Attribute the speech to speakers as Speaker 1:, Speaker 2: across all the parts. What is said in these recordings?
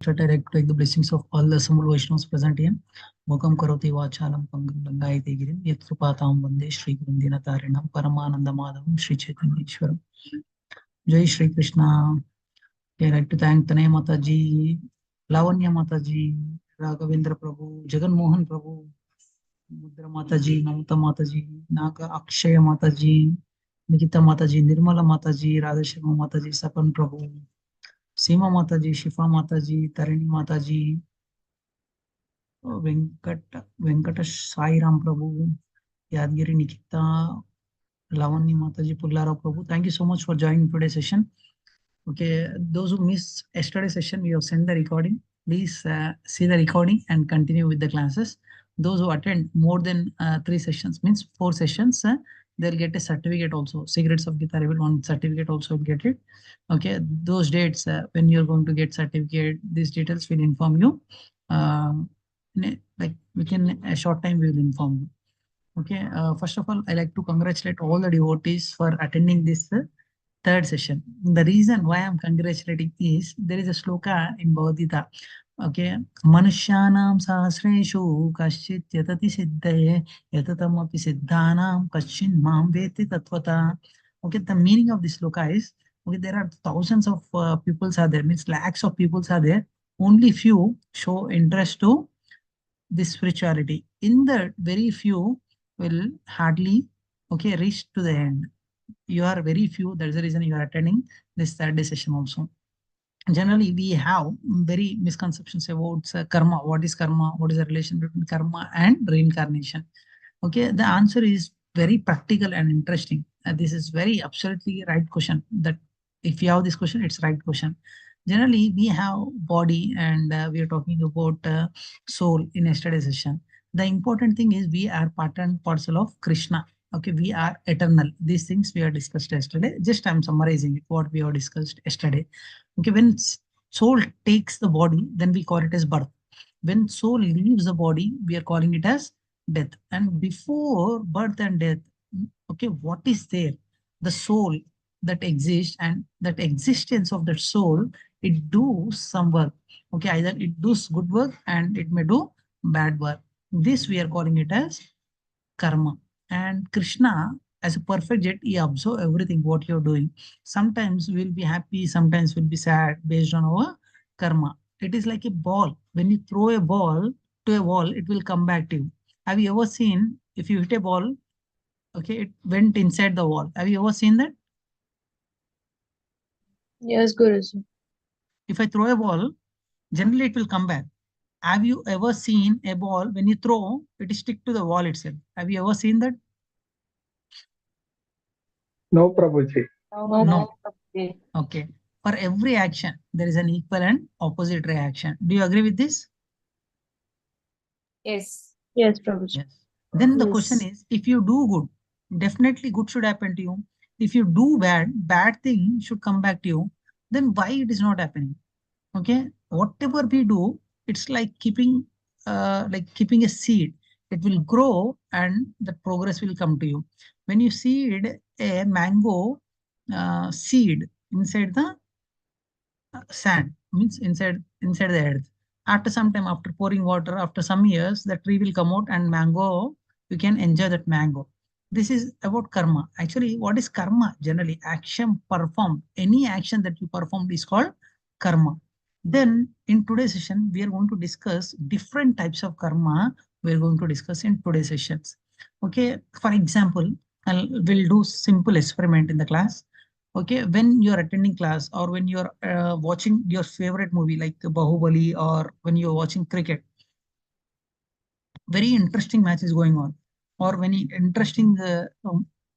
Speaker 1: I like to take the blessings of all the assembled Vaishnavas present here. Mukam karoti vachalam pangam langayate girim yat krupatam vande Shri Gurundina Tarinam Paramananda Madhavam Shri Chaitanyeshwaram. Jai Shri Krishna. I like to thank Tanay Mataji, Lavanya Mataji, Raghavendra Prabhu, Jagan Mohan Prabhu, Mudra Mataji, Mamata Mataji, Naga Akshaya Mataji, Nikita Mataji, Nirmala Mataji, Radhasharma Mataji, Sapan Prabhu, Seema Mataji, Shifa Mataji, Tarini Mataji, Venkatesh Sai Ram Prabhu, Yadgiri Nikita, Lavanya Mataji, Pullara Prabhu. Thank you so much for joining today's session. Okay, those who missed yesterday's session, we have sent the recording. Please see the recording and continue with the classes. Those who attend more than 3 sessions, means 4 sessions, they'll get a certificate also. Secrets of Gita Level 1 certificate also get it. Okay, those dates when you're going to get certificate, these details will inform you. Like within a short time, we will inform you. Okay, first of all, I like to congratulate all the devotees for attending this third session. The reason why I'm congratulating is there is a sloka in Bhagavad Gita. Okay, Manushyanam sahasreshu kaschit yatati siddhaye yatatamapi siddhanam kaschin mam veti tatvata. Okay, the meaning of this sloka is, okay, there are thousands of peoples are there, means lakhs of peoples are there. Only few show interest to this spirituality. In the very few will hardly, okay, reach to the end. You are very few. That's the reason you are attending this third day session also. Generally, we have very misconceptions about karma. What is karma? What is the relation between karma and reincarnation? Okay, the answer is very practical and interesting. This is very absolutely right question. That if you have this question, it's right question. Generally, we have body and we are talking about soul in yesterday's session. The important thing is we are part and parcel of Krishna. Okay, we are eternal. These things we have discussed yesterday. Just I'm summarizing it, what we have discussed yesterday. Okay, when soul takes the body, then we call it as birth. When soul leaves the body, we are calling it as death. And before birth and death, okay, what is there? The soul that exists, and that existence of that soul, it do some work. Okay, either it does good work and it may do bad work. This we are calling it as karma. And Krishna, as a perfect jet, he observes everything what you're doing. Sometimes we'll be happy, sometimes we'll be sad based on our karma. It is like a ball. When you throw a ball to a wall, it will come back to you. Have you ever seen if you hit a ball, okay, it went inside the wall? Have you ever seen that?
Speaker 2: Yes, Guruji.
Speaker 1: If I throw a ball, generally it will come back. Have you ever seen a ball when you throw, it stick to the wall itself? Have you ever seen that?
Speaker 3: No, Prabhuji.
Speaker 2: No.
Speaker 1: No. Okay. For every action, there is an equal and opposite reaction. Do you agree with this?
Speaker 4: Yes.
Speaker 2: Yes, Prabhuji.
Speaker 1: Yes. Then the
Speaker 4: Yes.
Speaker 1: question is, if you do good, definitely good should happen to you. If you do bad, bad thing should come back to you. Then why it is not happening? Okay. Whatever we do, it's like keeping a seed. It will grow and the progress will come to you. When you seed a mango seed inside the sand, means inside the earth, after some time, after pouring water, after some years, the tree will come out and mango, you can enjoy that mango. This is about karma. Actually, what is karma? Generally, action performed, any action that you performed is called karma. Then in today's session we are going to discuss different types of karma. We are going to discuss in today's sessions. Okay, for example, we'll do simple experiment in the class. Okay, when you're attending class or when you're watching your favorite movie like Bahubali, or when you're watching cricket, very interesting match is going on, or when interesting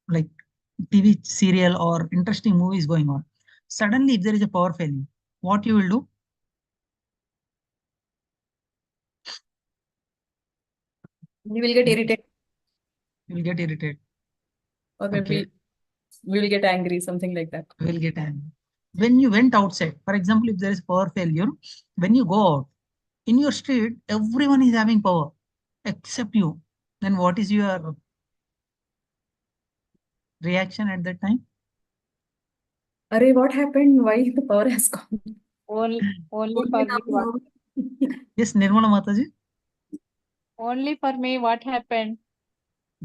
Speaker 1: like TV serial or interesting movie is going on, suddenly if there is a power failure, what you will do?
Speaker 4: We will get
Speaker 1: Hmm?
Speaker 4: irritated,
Speaker 1: You will get irritated.
Speaker 4: or
Speaker 1: Okay,
Speaker 4: maybe we will get angry, something like that.
Speaker 1: you will get angry. When you went outside, for example, if there is power failure, when you go out in your street, everyone is having power except you. Then what is your reaction at that time?
Speaker 4: Array, what happened? Why the power has gone?
Speaker 2: Only for
Speaker 4: Only
Speaker 2: me, what?
Speaker 4: now.
Speaker 1: Yes, Nirmala Mataji.
Speaker 2: Only for me, what happened?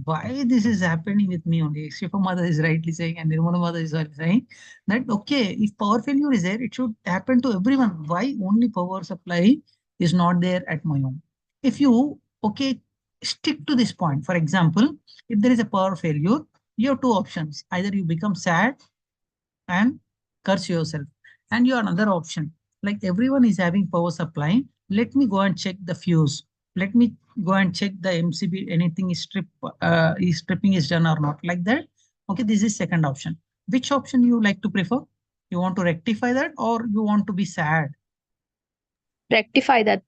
Speaker 1: Why this is happening with me only? Shifa Mata is rightly saying, and Nirmala Mata is rightly saying that okay, if power failure is there, it should happen to everyone. Why only power supply is not there at my home? If you okay stick to this point, for example, if there is a power failure, you have two options: either you become sad and curse yourself, and you have another option like everyone is having power supply. Let me go and check the fuse. Let me go and check the MCB. Anything is stripping is done or not like that. Okay, this is second option. Which option you like to prefer? You want to rectify that or you want to be sad?
Speaker 2: Rectify that.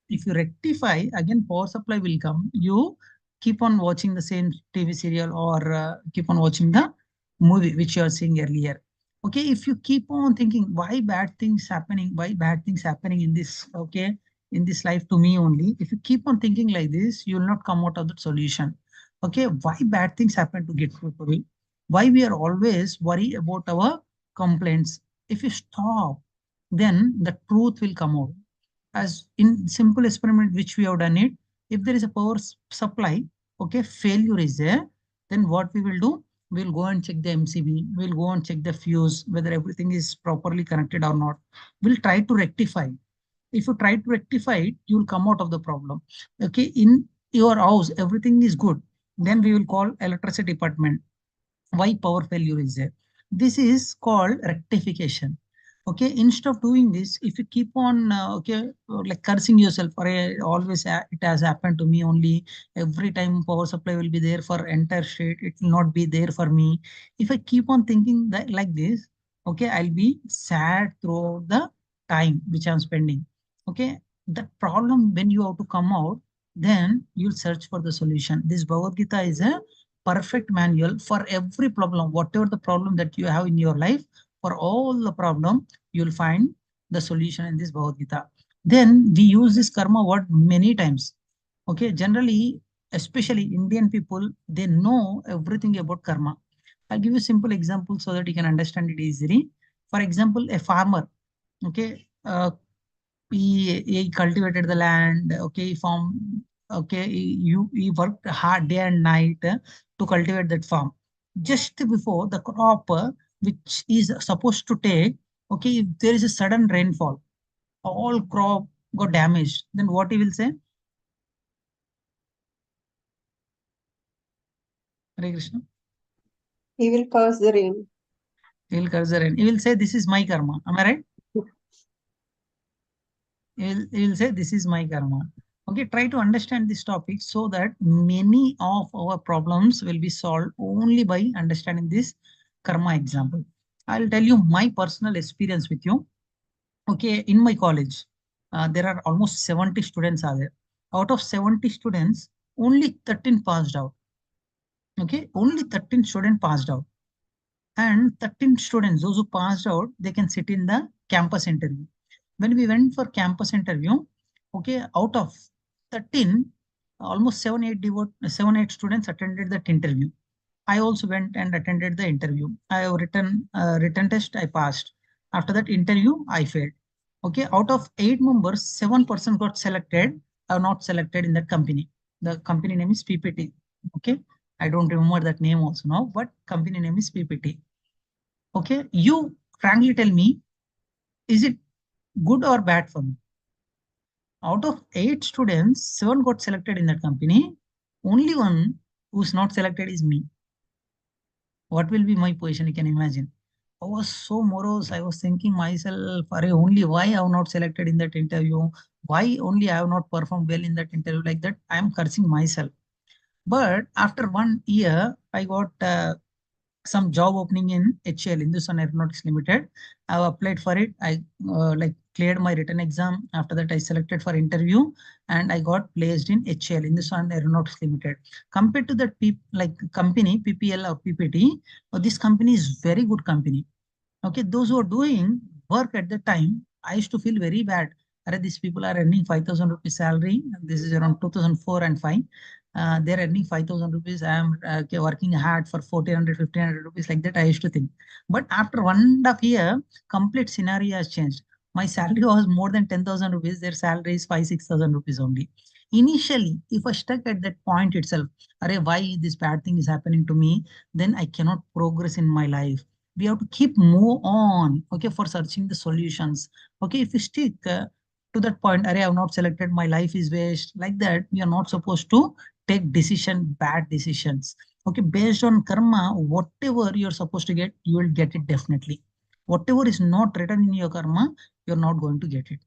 Speaker 1: If you rectify, again power supply will come. You keep on watching the same TV serial or keep on watching the movie which you are seeing earlier. Okay, if you keep on thinking why bad things happening, why bad things happening in this, okay, in this life to me only. If you keep on thinking like this, you will not come out of the solution. Okay, why bad things happen to get people? Why we are always worried about our complaints? If you stop, then the truth will come out. As in simple experiment which we have done it, if there is a power supply, okay, failure is there, then what we will do, we'll go and check the MCB, we'll go and check the fuse whether everything is properly connected or not. We'll try to rectify. If you try to rectify it, you will come out of the problem. Okay, in your house everything is good, then we will call electricity department. Why power failure is there? This is called rectification. Okay, instead of doing this, if you keep on like cursing yourself for a always it has happened to me only, every time power supply will be there for entire state, it will not be there for me. If I keep on thinking that like this, okay, I'll be sad throughout the time which I'm spending. Okay, the problem when you have to come out, then you'll search for the solution. This Bhagavad Gita is a perfect manual for every problem, whatever the problem that you have in your life. For all the problem, you'll find the solution in this Bhagavad Gita. Then we use this karma word many times. Okay, generally, especially Indian people, they know everything about karma. I'll give you a simple example so that you can understand it easily. For example, a farmer, okay, he cultivated the land, okay, he farm, okay, he worked hard day and night to cultivate that farm. Just before the crop which is supposed to take, okay, if there is a sudden rainfall, all crop got damaged, then what he will say? Hare Krishna.
Speaker 3: He will curse the rain.
Speaker 1: He will curse the rain. He will say, "This is my karma." Am I right? He will say, "This is my karma." Okay, try to understand this topic so that many of our problems will be solved only by understanding this karma example. I'll tell you my personal experience with you. Okay, in my college, there are almost 70 students are there. Out of 70 students, only 13 passed out. Okay, only 13 students passed out. And 13 students, those who passed out, they can sit in the campus interview. When we went for campus interview, okay, out of 13, almost 7, 8 students attended that interview. I also went and attended the interview. I have written test, I passed. After that interview, I failed. Okay, out of 8 members, 7% got selected, are not selected in that company. The company name is PPT. Okay, I don't remember that name also now, but company name is PPT. Okay, you frankly tell me, is it good or bad for me? Out of 8 students, 7 got selected in that company. Only one who's not selected is me. What will be my position? You can imagine. I was so morose. I was thinking myself, "Arey, only why I have not selected in that interview? Why only I have not performed well in that interview?" Like that, I am cursing myself. But after 1 year, I got some job opening in HAL, Hindustan Aeronautics Limited. I applied for it. I like cleared my written exam. After that, I selected for interview and I got placed in HAL, Hindustan Aeronautics Limited. Compared to that like company, PPL or PPT, this company is very good company. Okay, those who are doing work at the time, I used to feel very bad. These people are earning 5,000 rupees salary. This is around 2004 and 5. They're earning 5,000 rupees. I am working hard for 1,400, 1,500 rupees like that. I used to think. But after 1.5 year, complete scenario has changed. My salary was more than 10,000 rupees. Their salary is 5,000-6,000 rupees only. Initially, if I stuck at that point itself, Arey, why this bad thing is happening to me, then I cannot progress in my life. We have to keep move on, okay, for searching the solutions. Okay, if you stick to that point, Arey, I have not selected, my life is waste, like that, we are not supposed to take bad decisions. Okay, based on karma, whatever you're supposed to get, you will get it definitely. Whatever is not written in your karma, you're not going to get it.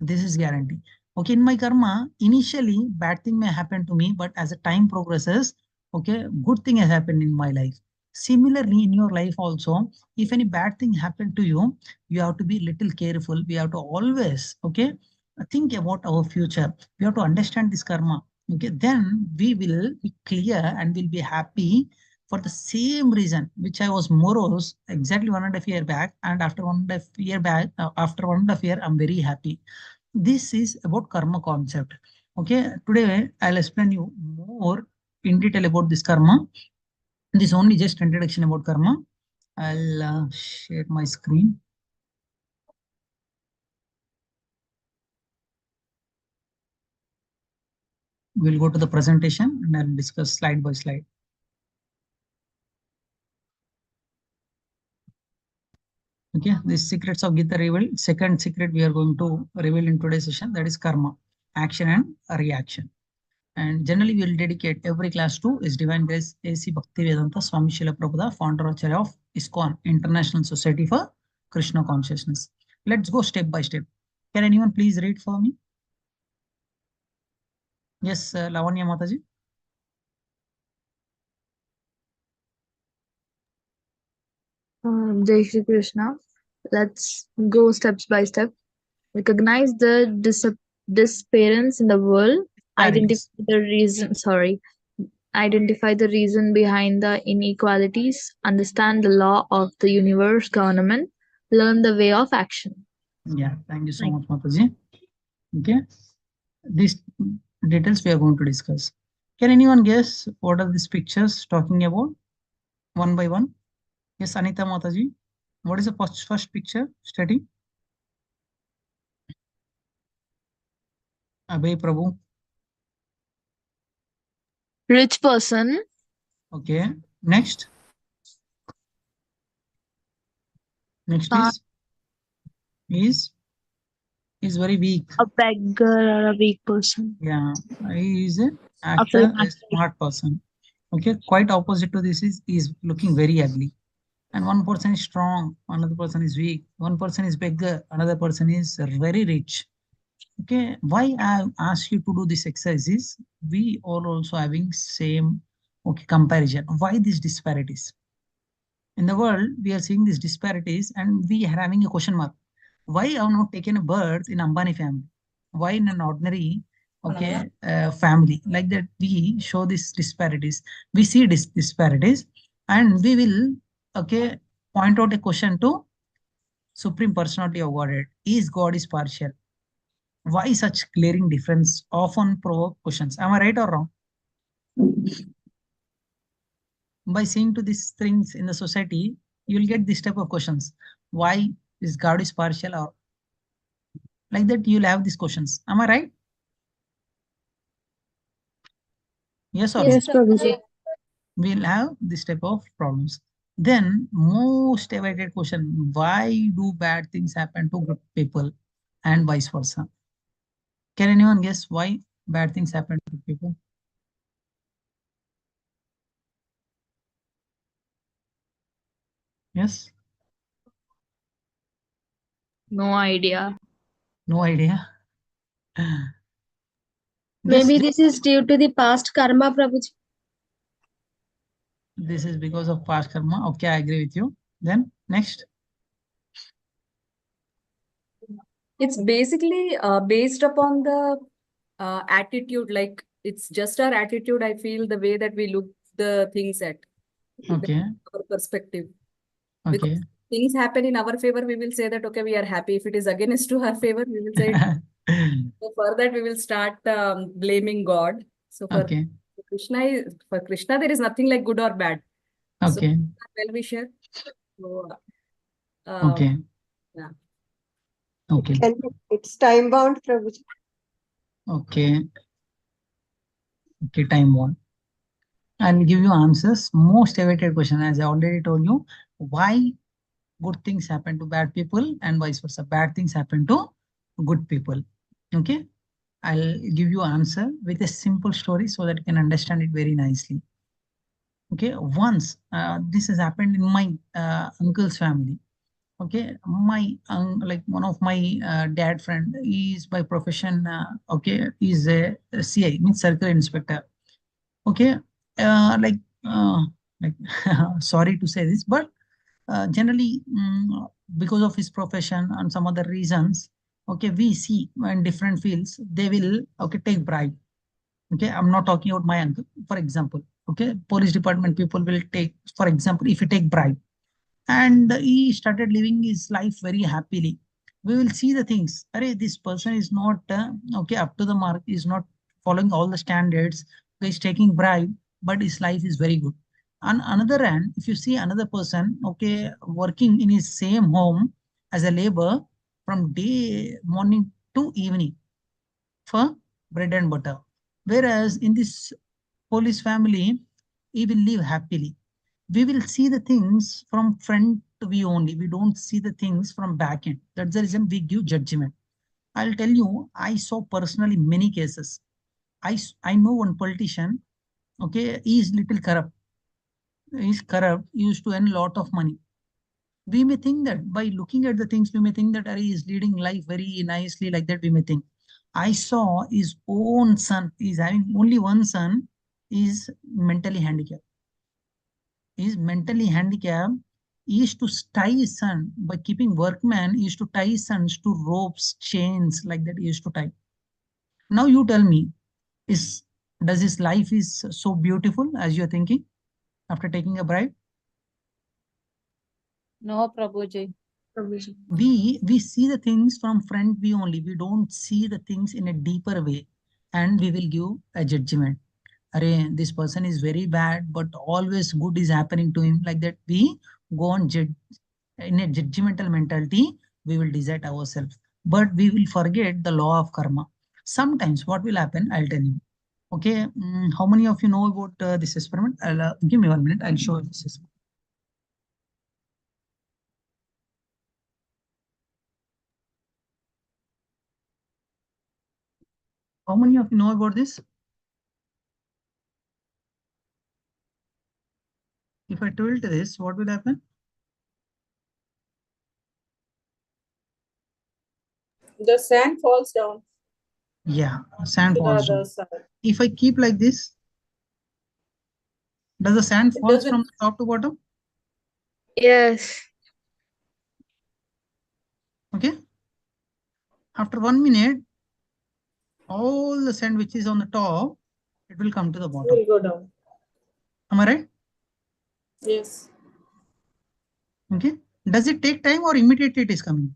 Speaker 1: This is guarantee. Okay, in my karma, initially bad thing may happen to me, but as the time progresses, okay, good thing has happened in my life. Similarly, in your life also, if any bad thing happened to you, you have to be little careful. We have to always, okay, think about our future. We have to understand this karma. Okay, then we will be clear and will be happy for the same reason which I was morose exactly 1.5 year back, and after 1.5 year back, after 1.5 year, I'm very happy. This is about karma concept. Okay, today I'll explain you more in detail about this karma. This is only just introduction about karma. I'll share my screen. We'll go to the presentation and I'll discuss slide by slide. Okay, the secrets of Gita revealed. Second secret we are going to reveal in today's session, that is karma, action and reaction. And generally, we will dedicate every class to His Divine Grace A.C. Bhaktivedanta Swami Srila Prabhupada, founder Acharya of ISKCON, International Society for Krishna Consciousness. Let's go step by step. Can anyone please read for me? Yes, Lavanya Mataji.
Speaker 2: Jai Shri Krishna. Let's go steps by step. Recognize the disappearance in the world.
Speaker 1: Parents.
Speaker 2: Identify the reason behind the inequalities. Understand the law of the universe government. Learn the way of action.
Speaker 1: Yeah, thank you so
Speaker 2: Thank
Speaker 1: much, Mataji. Okay, these details we are going to discuss. Can anyone guess what are these pictures talking about? One by one. Yes, Anita Mataji. What is the first picture? Study. Abhay Prabhu.
Speaker 2: Rich person,
Speaker 1: Okay. Next. Next
Speaker 2: can't
Speaker 1: is very weak.
Speaker 2: a beggar or a weak person.
Speaker 1: Yeah, he is an
Speaker 2: A
Speaker 1: actor, a
Speaker 2: philosopher.
Speaker 1: smart person. Okay, quite opposite to this is looking very ugly. And one person is strong, another person is weak. One person is beggar, another person is very rich. Okay, why I ask you to do this exercise is we all also having same okay comparison. Why these disparities? In the world, we are seeing these disparities and we are having a question mark. Why I have not taken a birth in Ambani family? Why in an ordinary okay family? Like that, we show these disparities. We see disparities and we will okay point out a question to Supreme Personality of Godhead. Is God is partial? Why such glaring difference often provoke questions? Am I right or wrong? By seeing to these things in the society, you will get this type of questions. Why is God is partial, or like that you'll have these questions. Am I right? Yes or no?
Speaker 2: Yes, Prabhuji.
Speaker 1: We'll have this type of problems. Then most avoided question, why do bad things happen to good people and vice versa? Can anyone guess why bad things happen to people? Yes?
Speaker 2: No idea.
Speaker 1: No idea.
Speaker 3: Maybe
Speaker 1: Just
Speaker 3: this is due to the past karma, Prabhuji.
Speaker 1: this is because of past karma. Okay, I agree with you. Then next.
Speaker 4: It's basically based upon the attitude, like it's just our attitude, I feel, the way that we look the things at
Speaker 1: Okay.
Speaker 4: our perspective.
Speaker 1: Okay.
Speaker 4: Because things happen in our favor, we will say that, okay, we are happy. If it is against to our favor, we will say so for that, we will start blaming God. So
Speaker 1: Okay.
Speaker 4: For Krishna, there is nothing like good or bad. So
Speaker 1: Okay.
Speaker 4: well wisher. So,
Speaker 1: Okay.
Speaker 4: yeah.
Speaker 1: Okay.
Speaker 3: It's time bound, Prabhuji.
Speaker 1: Okay. Okay, time one. I'll give you answers. Most awaited question, as I already told you, why good things happen to bad people and vice versa. Bad things happen to good people. Okay. I'll give you answer with a simple story so that you can understand it very nicely. Okay. Once, this has happened in my uncle's family. Okay, my like one of my dad friend is by profession. Okay, is a CI, means circle inspector. Okay, like like sorry to say this, but generally because of his profession and some other reasons, okay, we see in different fields they will okay take bribe. Okay, I'm not talking about my uncle. For example, okay, police department people will take, for example, if you take bribe and he started living his life very happily. We will see the things. Array, this person is not okay up to the mark. Is not following all the standards. He's taking bribe, but his life is very good. On another hand, if you see another person, okay, working in his same home as a labor from day morning to evening for bread and butter, whereas in this police family, he will live happily. We will see the things from front view only. We don't see the things from back end. That's the reason we give judgment. I'll tell you, I saw personally many cases. I know one politician, okay, he is little corrupt. He's corrupt, he used to earn a lot of money. We may think that by looking at the things, we may think that he is leading life very nicely, like that we may think. I saw his own son, he's having only one son, is mentally handicapped. Is mentally handicapped. He used to tie his son by keeping workmen. He used to tie his sons to ropes, chains like that. He used to tie. Now you tell me, is does his life is so beautiful as you're thinking after taking a bribe?
Speaker 4: No, Prabhuji.
Speaker 3: Prabhuji.
Speaker 1: We see the things from front view only. We don't see the things in a deeper way, and we will give a judgment. Array, this person is very bad, but always good is happening to him. Like that, we go on judge in a judgmental mentality. We will decide ourselves, but we will forget the law of karma. Sometimes, what will happen? I'll tell you. Okay, how many of you know about this experiment? I'll give me 1 minute. I'll show you this experiment. How many of you know about this? If I told this, what will happen?
Speaker 5: The sand falls down
Speaker 1: Yeah, sand
Speaker 5: to the
Speaker 1: falls
Speaker 5: other
Speaker 1: down.
Speaker 5: side.
Speaker 1: If I keep like this, does the sand
Speaker 5: It
Speaker 1: falls from
Speaker 5: doesn't.
Speaker 1: the top to bottom?
Speaker 2: Yes.
Speaker 1: Okay. After 1 minute, all the sand which is on the top, it will come to the bottom.
Speaker 5: Will go down.
Speaker 1: Am I right?
Speaker 5: Yes.
Speaker 1: Okay. Does it take time or immediately it is coming?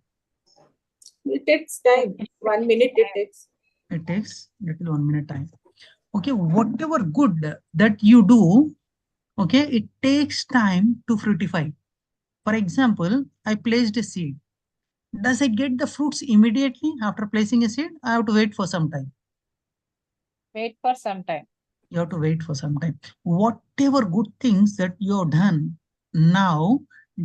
Speaker 5: It takes time. 1 minute it takes.
Speaker 1: It takes little 1 minute time. Okay. Whatever good that you do, okay, it takes time to fructify. For example, I placed a seed. Does I get the fruits immediately after placing a seed? I have to wait for some time.
Speaker 4: Wait for some time.
Speaker 1: You have to wait for some time. Whatever good things that you have done now,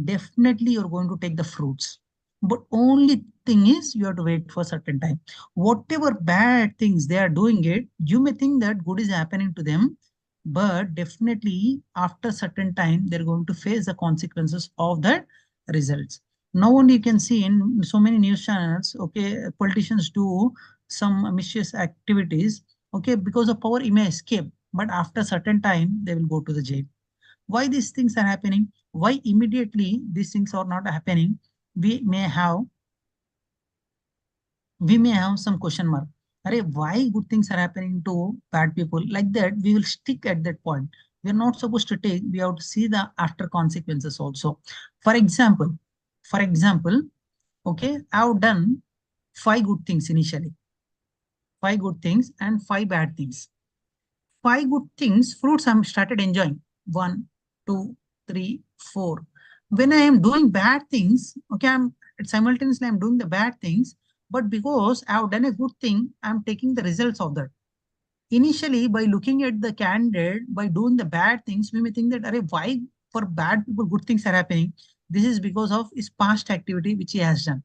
Speaker 1: definitely you're going to take the fruits. But only thing is you have to wait for certain time. Whatever bad things they are doing it, you may think that good is happening to them, but definitely after certain time they're going to face the consequences of that results. Now only you can see in so many news channels, okay, politicians do some mischievous activities, okay, because of power he may escape, but after certain time they will go to the jail. Why these things are happening? Why immediately these things are not happening? we may have we may have some question mark. Array, why good things are happening to bad people? Like that, we will stick at that point. We are not supposed to take, we have to see the after consequences also. For example, for example, okay, I've done 5 good things initially, 5 good things and 5 bad things. 5 good things, fruits I'm started enjoying. One, two, three, four. When I am doing bad things, okay, I'm simultaneously I'm doing the bad things. but because I have done a good thing, I'm taking the results of that. Initially, by looking at the candidate, by doing the bad things, we may think that, Arey, why for bad people good things are happening? This is because of his past activity which he has done.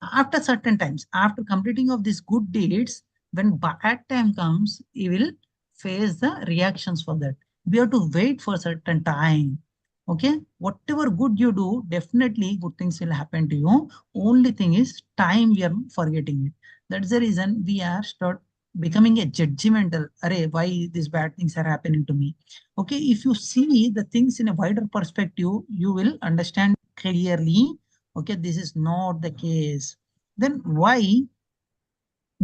Speaker 1: After certain times, after completing of these good deeds, when bad time comes, he will face the reactions for that. We have to wait for certain time. Okay, whatever good you do, definitely good things will happen to you. Only thing is time we are forgetting it. That's the reason we are start becoming a judgmental. Array, why these bad things are happening to me? Okay, if you see the things in a wider perspective, you will understand clearly. Okay, this is not the case. Then why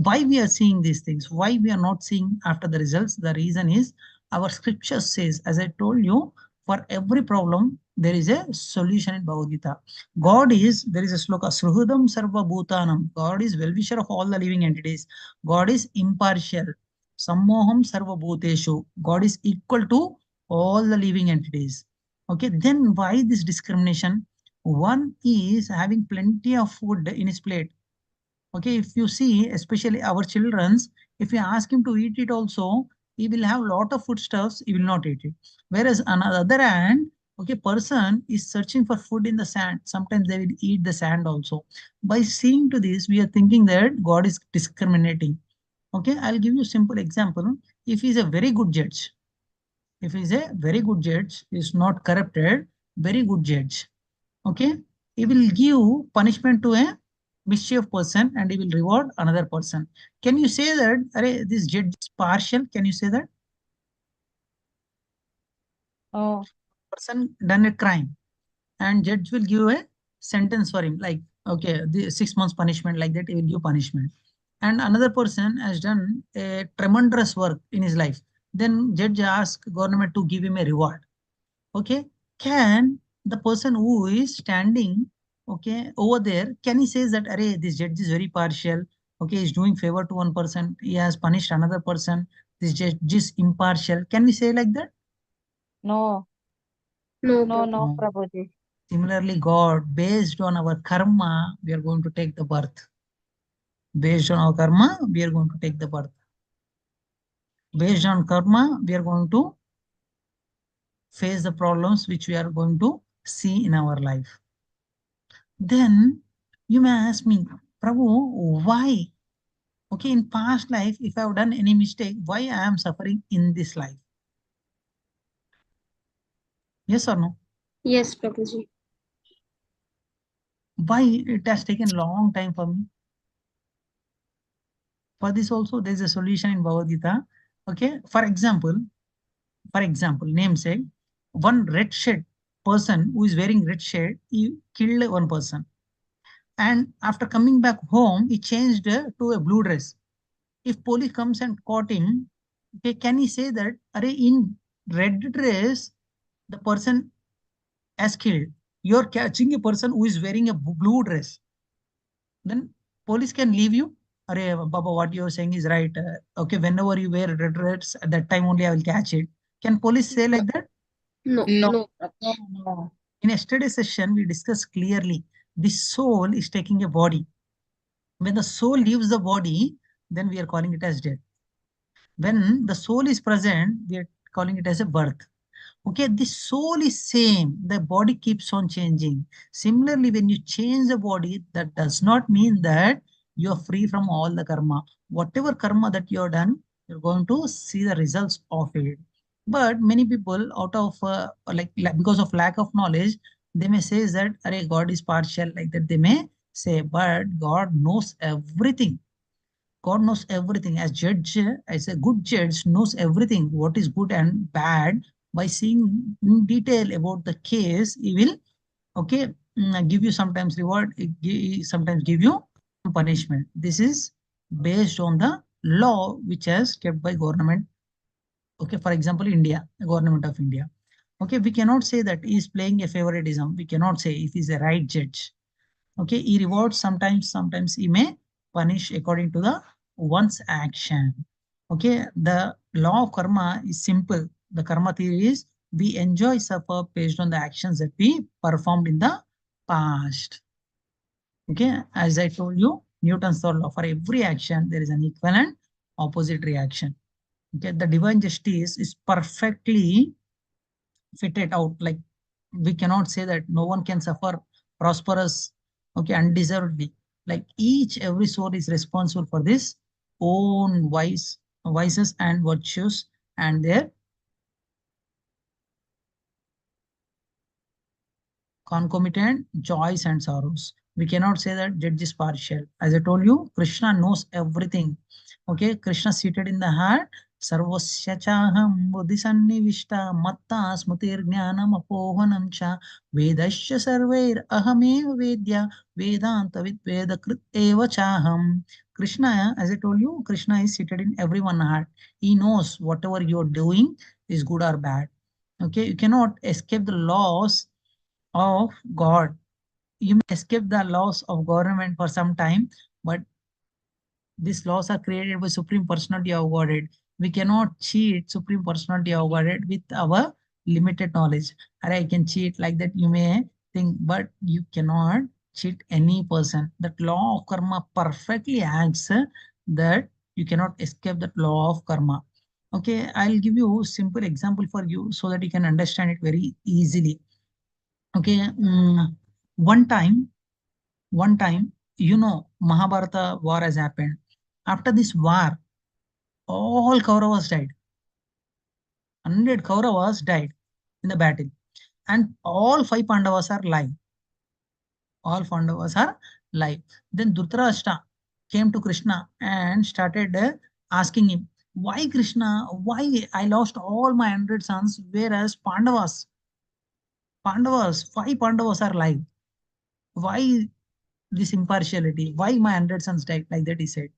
Speaker 1: we are seeing these things? Why we are not seeing after the results? The reason is our scripture says, as I told you, for every problem there is a solution in Bhagavad Gita. There is a sloka, Sruhudam Sarva Bhutanam. God is well-wisher of all the living entities. God is impartial. Sammoham Sarva Bhuteshu. God is equal to all the living entities. Okay, then why this discrimination? One is having plenty of food in his plate. Okay, if you see, especially our children's, if you ask him to eat it also, he will have lot of foodstuffs, he will not eat it. Whereas on the other hand, okay, person is searching for food in the sand. Sometimes they will eat the sand also. By seeing to this, we are thinking that God is discriminating. Okay, I'll give you a simple example. If he's a very good judge, if he's a very good judge, is not corrupted, very good judge. Okay, he will give punishment to a mischief person and he will reward another person. Can you say that, Arey, this judge is partial? Can you say that?
Speaker 6: Oh,
Speaker 1: Person done a crime and judge will give a sentence for him, like, okay, the 6 months punishment, like that, he will give punishment. And another person has done a tremendous work in his life. Then judge asks government to give him a reward. Okay, can the person who is standing, okay, over there, can he say that, array, this judge is very partial, okay, he's doing favor to one person, he has punished another person, this judge is impartial? Can we say like that?
Speaker 6: no,
Speaker 3: No,
Speaker 6: no,
Speaker 3: Prabhu.
Speaker 6: no,
Speaker 1: No.
Speaker 6: Prabhuji.
Speaker 1: Similarly, God, based on our karma, we are going to take the birth. Based on our karma, we are going to take the birth. Based on karma, we are going to face the problems which we are going to see in our life. Then you may ask me, Prabhu, why? Okay, in past life, if I have done any mistake, why I am suffering in this life? Yes or no?
Speaker 3: Yes, Prabhuji.
Speaker 1: Why it has taken long time for me? For this also, there is a solution in Bhagavad Gita. Okay, for example, namesake, one red shirt person who is wearing red shirt, he killed one person. And after coming back home, he changed to a blue dress. If police comes and caught him, okay, can he say that, Array, in red dress, the person has killed? You're catching a person who is wearing a blue dress. Then police can leave you. Array, Baba, what you're saying is right. Okay, whenever you wear red dress, at that time only I will catch it. Can police say like that?
Speaker 3: No,
Speaker 6: No,
Speaker 3: no,
Speaker 6: no,
Speaker 3: Prabhuji.
Speaker 6: no.
Speaker 1: In yesterday's session, we discussed clearly the soul is taking a body. When the soul leaves the body, then we are calling it as death. When the soul is present, we are calling it as a birth. Okay, the soul is same, the body keeps on changing. Similarly, when you change the body, that does not mean that you are free from all the karma. Whatever karma that you have done, you're going to see the results of it. But many people, out of because of lack of knowledge, they may say that, Array, God is partial, like that they may say, but God knows everything. God knows everything. As judge, as a good judge, knows everything, what is good and bad. By seeing in detail about the case, he will, okay, give you sometimes reward, sometimes give you punishment. This is based on the law which has kept by government. Okay, for example, India, government of India. Okay, we cannot say that he is playing a favoritism. We cannot say if he is a right judge. Okay, he rewards sometimes, sometimes he may punish according to the one's action. Okay, the law of karma is simple. The karma theory is we enjoy suffer based on the actions that we performed in the past. Okay, as I told you, Newton's third law. For every action, there is an equal and opposite reaction. Okay, the divine justice is perfectly fitted out. Like we cannot say that no one can suffer prosperous, okay, undeservedly. Like each every soul is responsible for this own vices and virtues and their concomitant joys and sorrows. We cannot say that judge is partial. As I told you, Krishna knows everything. Okay, Krishna seated in the heart. Sarvasya chaham buddhisannivishta matta smutir jnanam apohanam cha vedasya sarvair ahameva vedya vedanta vid vedakrit eva chaham. Krishna, as I told you, Krishna is seated in everyone's heart. He knows whatever you are doing is good or bad. Okay, you cannot escape the laws of God. You may escape the laws of government for some time, but these laws are created by Supreme Personality of Godhead. We cannot cheat Supreme Personality of Godhead with our limited knowledge. Or I can cheat like that, you may think, but you cannot cheat any person. That law of karma perfectly acts that you cannot escape that law of karma. Okay, I'll give you a simple example for you so that you can understand it very easily. Okay, one time, Mahabharata war has happened. After this war, all Kauravas died. 100 Kauravas died in the battle, and all five Pandavas are alive. All Pandavas are alive. Then Dhritarashtra came to Krishna and started asking him, "Why Krishna? Why I lost all my 100 sons, whereas five Pandavas are alive? Why this impartiality? Why my 100 sons died?" Like that he said.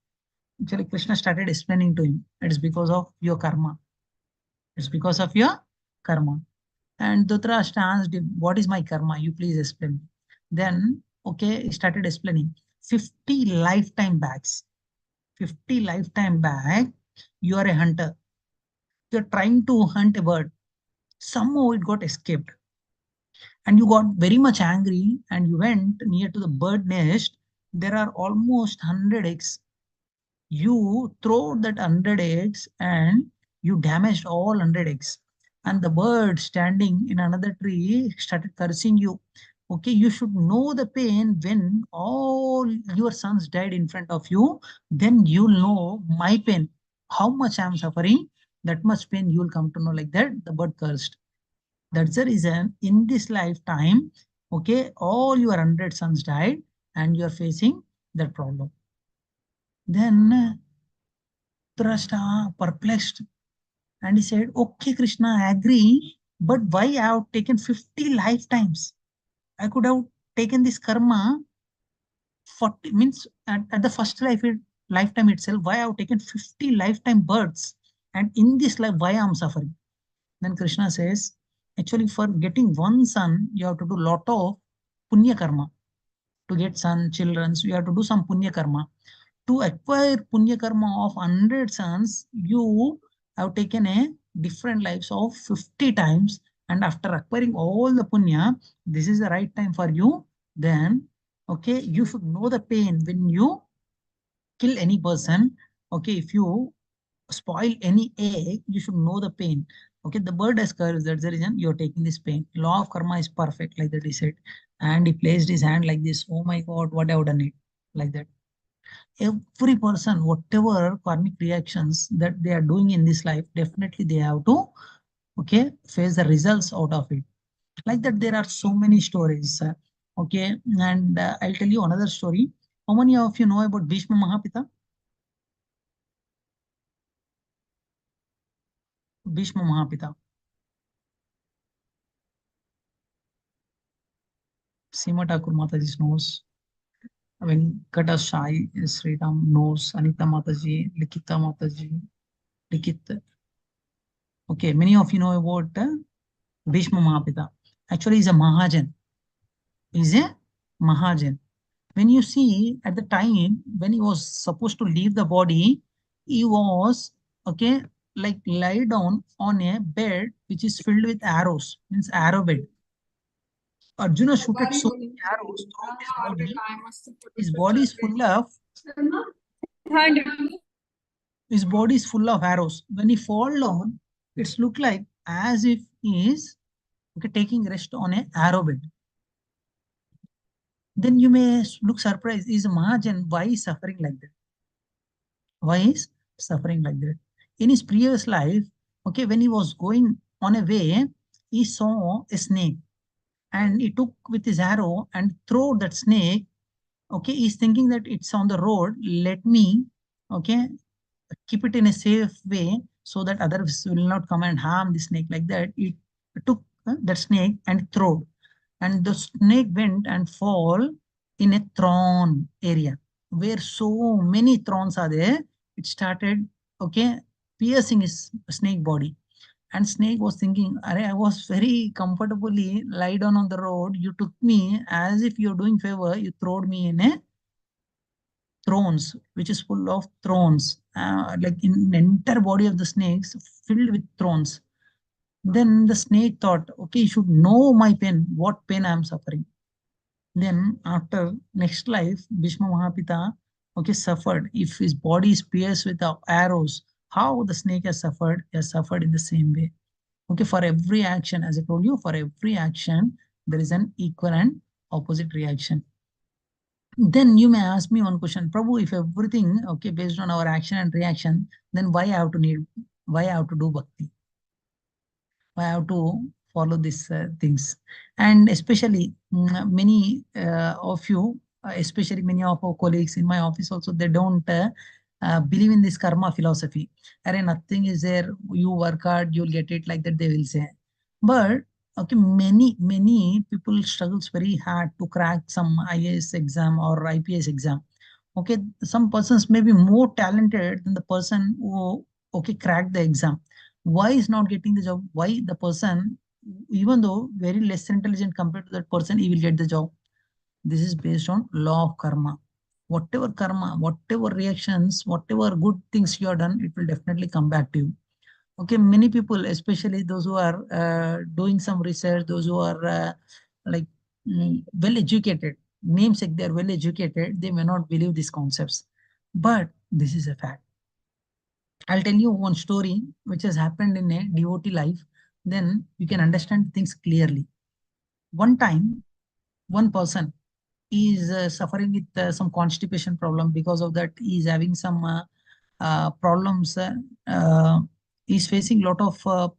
Speaker 1: Actually, Krishna started explaining to him, it is because of your karma. It's because of your karma. And Dhritarashtra asked him, what is my karma? You please explain. Then, okay, he started explaining. 50 lifetime backs. 50 lifetime back, you are a hunter. You're trying to hunt a bird. Somehow it got escaped. And you got very much angry and you went near to the bird nest. There are almost 100 eggs. You throw that 100 eggs and you damaged all 100 eggs. And the bird standing in another tree started cursing you. Okay, you should know the pain when all your sons died in front of you. Then you'll know my pain. How much I'm suffering, that much pain you'll come to know. Like that, the bird cursed. That's the reason in this lifetime, okay, all your 100 sons died and you're facing that problem. Then Drashta perplexed and he said, okay, Krishna, I agree, but why I have taken 50 lifetimes? I could have taken this karma 40 means at the first lifetime itself, why I have taken 50 lifetime births? And in this life, why I am suffering? Then Krishna says, actually, for getting one son, you have to do lot of punya karma. To get son, children, so you have to do some punya karma. To acquire punya karma of 100 sons, you have taken a different lives of 50 times. And after acquiring all the punya, this is the right time for you. Then, okay, you should know the pain when you kill any person. Okay, if you spoil any egg, you should know the pain. Okay, the bird has curves. That's the reason you're taking this pain. Law of karma is perfect, like that he said. And he placed his hand like this. Oh my God, what have I done it? Like that. Every person, whatever karmic reactions that they are doing in this life, definitely they have to, okay, face the results out of it. Like that, there are so many stories. Okay, and I'll tell you another story. How many of you know about Bhishma Mahapita? Bhishma Mahapita. Seema Thakur Mataji knows. Venkata Shai Sriram knows. Anita Mataji, Likita Mataji, Likit. Okay, many of you know about Bhishma Mahapita. Actually, he's a Mahajan. He's a Mahajan. When you see at the time when he was supposed to leave the body, he was, okay, like lie down on a bed which is filled with arrows, means arrow bed. Arjuna shooted so many arrows throughout his body. His body is full of His body is full of arrows. When he fall down, it's look like as if he is taking rest on a arrow bed. Then you may look surprised, is Mahajan, why is suffering like that? Why is suffering like that? In his previous life, when he was going on a way, he saw a snake and he took with his arrow and threw that snake. He's thinking that it's on the road. Let me, okay, keep it in a safe way so that others will not come and harm the snake. Like that, it took that snake and threw, and the snake went and fall in a thorn area where so many thorns are there. It started, piercing his snake body. And snake was thinking, I was very comfortably lie down on the road. You took me as if you're doing favor. You throwed me in a thrones, which is full of thrones, like in the entire body of the snakes filled with thrones. Then the snake thought, okay, you should know my pain, what pain I am suffering. Then after next life, Bhishma Mahapita, suffered. If his body is pierced with the arrows, how the snake has suffered? He has suffered in the same way. For every action, as I told you, for every action, there is an equal and opposite reaction. Then you may ask me one question, Prabhu, if everything, based on our action and reaction, then why I have to do bhakti? Why I have to follow these things? And especially many of you, especially many of our colleagues in my office also, they don't believe in this karma philosophy. Nothing is there, you work hard, you'll get it, like that they will say. But many people struggles very hard to crack some IAS exam or IPS exam. Some persons may be more talented than the person who cracked the exam. Why is not getting the job? Why the person, even though very less intelligent compared to that person, he will get the job? This is based on law of karma. Whatever karma, whatever reactions, whatever good things you have done, it will definitely come back to you. Many people, especially those who are doing some research, those who are like well educated, namesake they are well educated, they may not believe these concepts, but this is a fact. I'll tell you one story which has happened in a devotee life, then you can understand things clearly. One time, one person is suffering with some constipation problem. Because of that, he is having some problems. He's facing lot of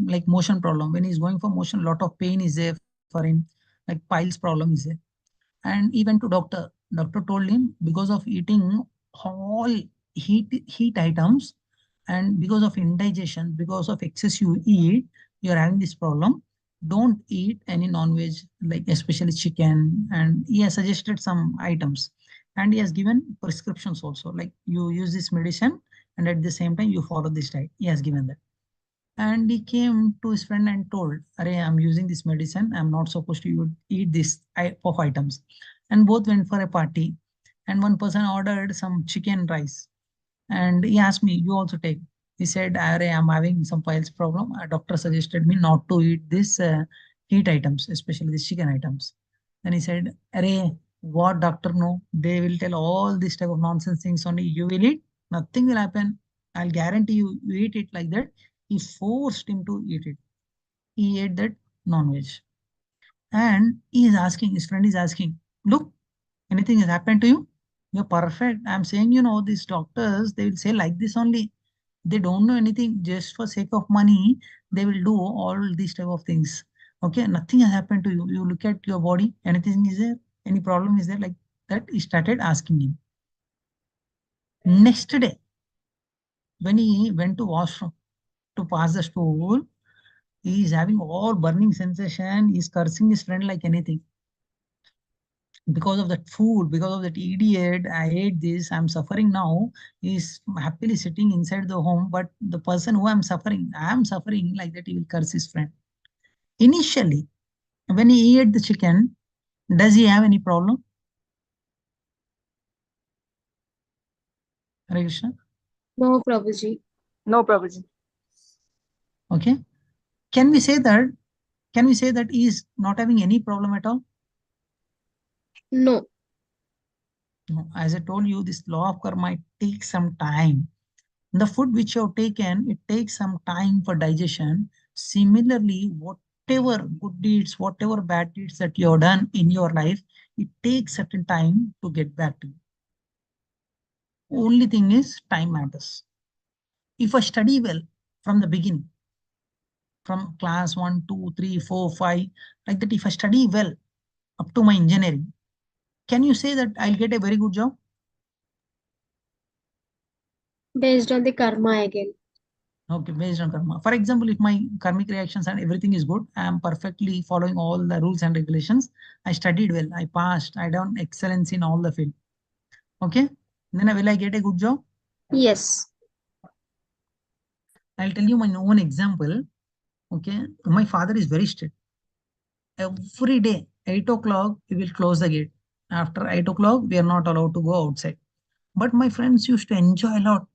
Speaker 1: like motion problem. When he's going for motion, lot of pain is there for him, like piles problem is there. And he went to doctor. Doctor told him, because of eating all heat items, and because of indigestion, because of excess you eat, you're having this problem. Don't eat any non-veg, like especially chicken. And he has suggested some items, and he has given prescriptions also, like you use this medicine and at the same time you follow this diet. He has given that. And he came to his friend and told, I'm using this medicine. I'm not supposed to eat this type of items. And both went for a party. And one person ordered some chicken rice. And he asked me, you also take? He said, I'm having some piles problem. A doctor suggested me not to eat this heat items, especially the chicken items. Then he said, what doctor no? They will tell all this type of nonsense things only. You will eat, nothing will happen. I'll guarantee you, you eat it like that. He forced him to eat it. He ate that non-veg. And he is asking, his friend is asking, look, anything has happened to you? You're perfect. I'm saying, these doctors, they will say like this only. They don't know anything. Just for sake of money, they will do all these type of things. Nothing has happened to you. You look at your body, anything is there? Any problem is there? Like that, he started asking him. Next day, when he went to washroom to pass the stool, he is having all burning sensation. He's cursing his friend like anything. Because of that fool, because of that idiot, I hate this, I'm suffering now. He's happily sitting inside the home, but the person who I'm suffering, like that, he will curse his friend. Initially, when he ate the chicken, does he have any problem? Hare Krishna.
Speaker 3: No, Prabhuji.
Speaker 6: No, Prabhuji.
Speaker 1: Okay. Can we say that he is not having any problem at all?
Speaker 3: No.
Speaker 1: No, as I told you, this law of karma, it takes some time. The food which you have taken, it takes some time for digestion. Similarly, whatever good deeds, whatever bad deeds that you have done in your life, it takes certain time to get back to you. Only thing is time matters. If I study well from the beginning, from class 1, 2, 3, 4, 5, like that, if I study well up to my engineering, can you say that I'll get a very good job?
Speaker 3: Based on the karma again.
Speaker 1: Okay, based on karma. For example, if my karmic reactions and everything is good, I am perfectly following all the rules and regulations. I studied well, I passed, I done excellence in all the field. Okay, then will I get a good job?
Speaker 3: Yes.
Speaker 1: I'll tell you my own example. Okay, my father is very strict. Every day, 8 o'clock, we will close the gate. After 8 o'clock, we are not allowed to go outside. But my friends used to enjoy a lot.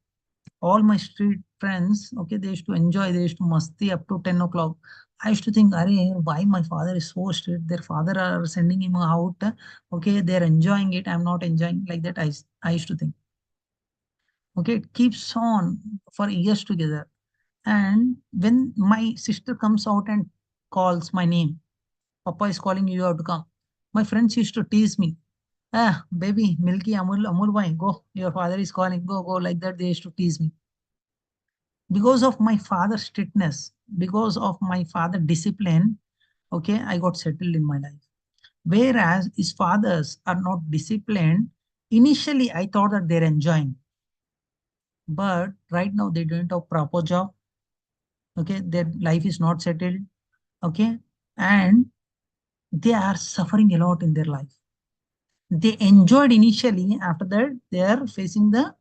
Speaker 1: All my street friends, okay, they used to enjoy, they used to masti up to 10 o'clock. I used to think, why my father is so strict? Their father are sending him out. Okay, they're enjoying it. I'm not enjoying like that. I used to think. Okay, it keeps on for years together. And when my sister comes out and calls my name, Papa is calling you, you have to come. My friends used to tease me. Ah, baby, Milky, Amul, bhai, go. Your father is calling. Go, go. Like that, they used to tease me. Because of my father's strictness, because of my father discipline, okay, I got settled in my life. Whereas his fathers are not disciplined, initially I thought that they're enjoying, but right now they don't have proper job. Okay, their life is not settled. Okay, and they are suffering a lot in their life. They enjoyed initially, after that they are facing the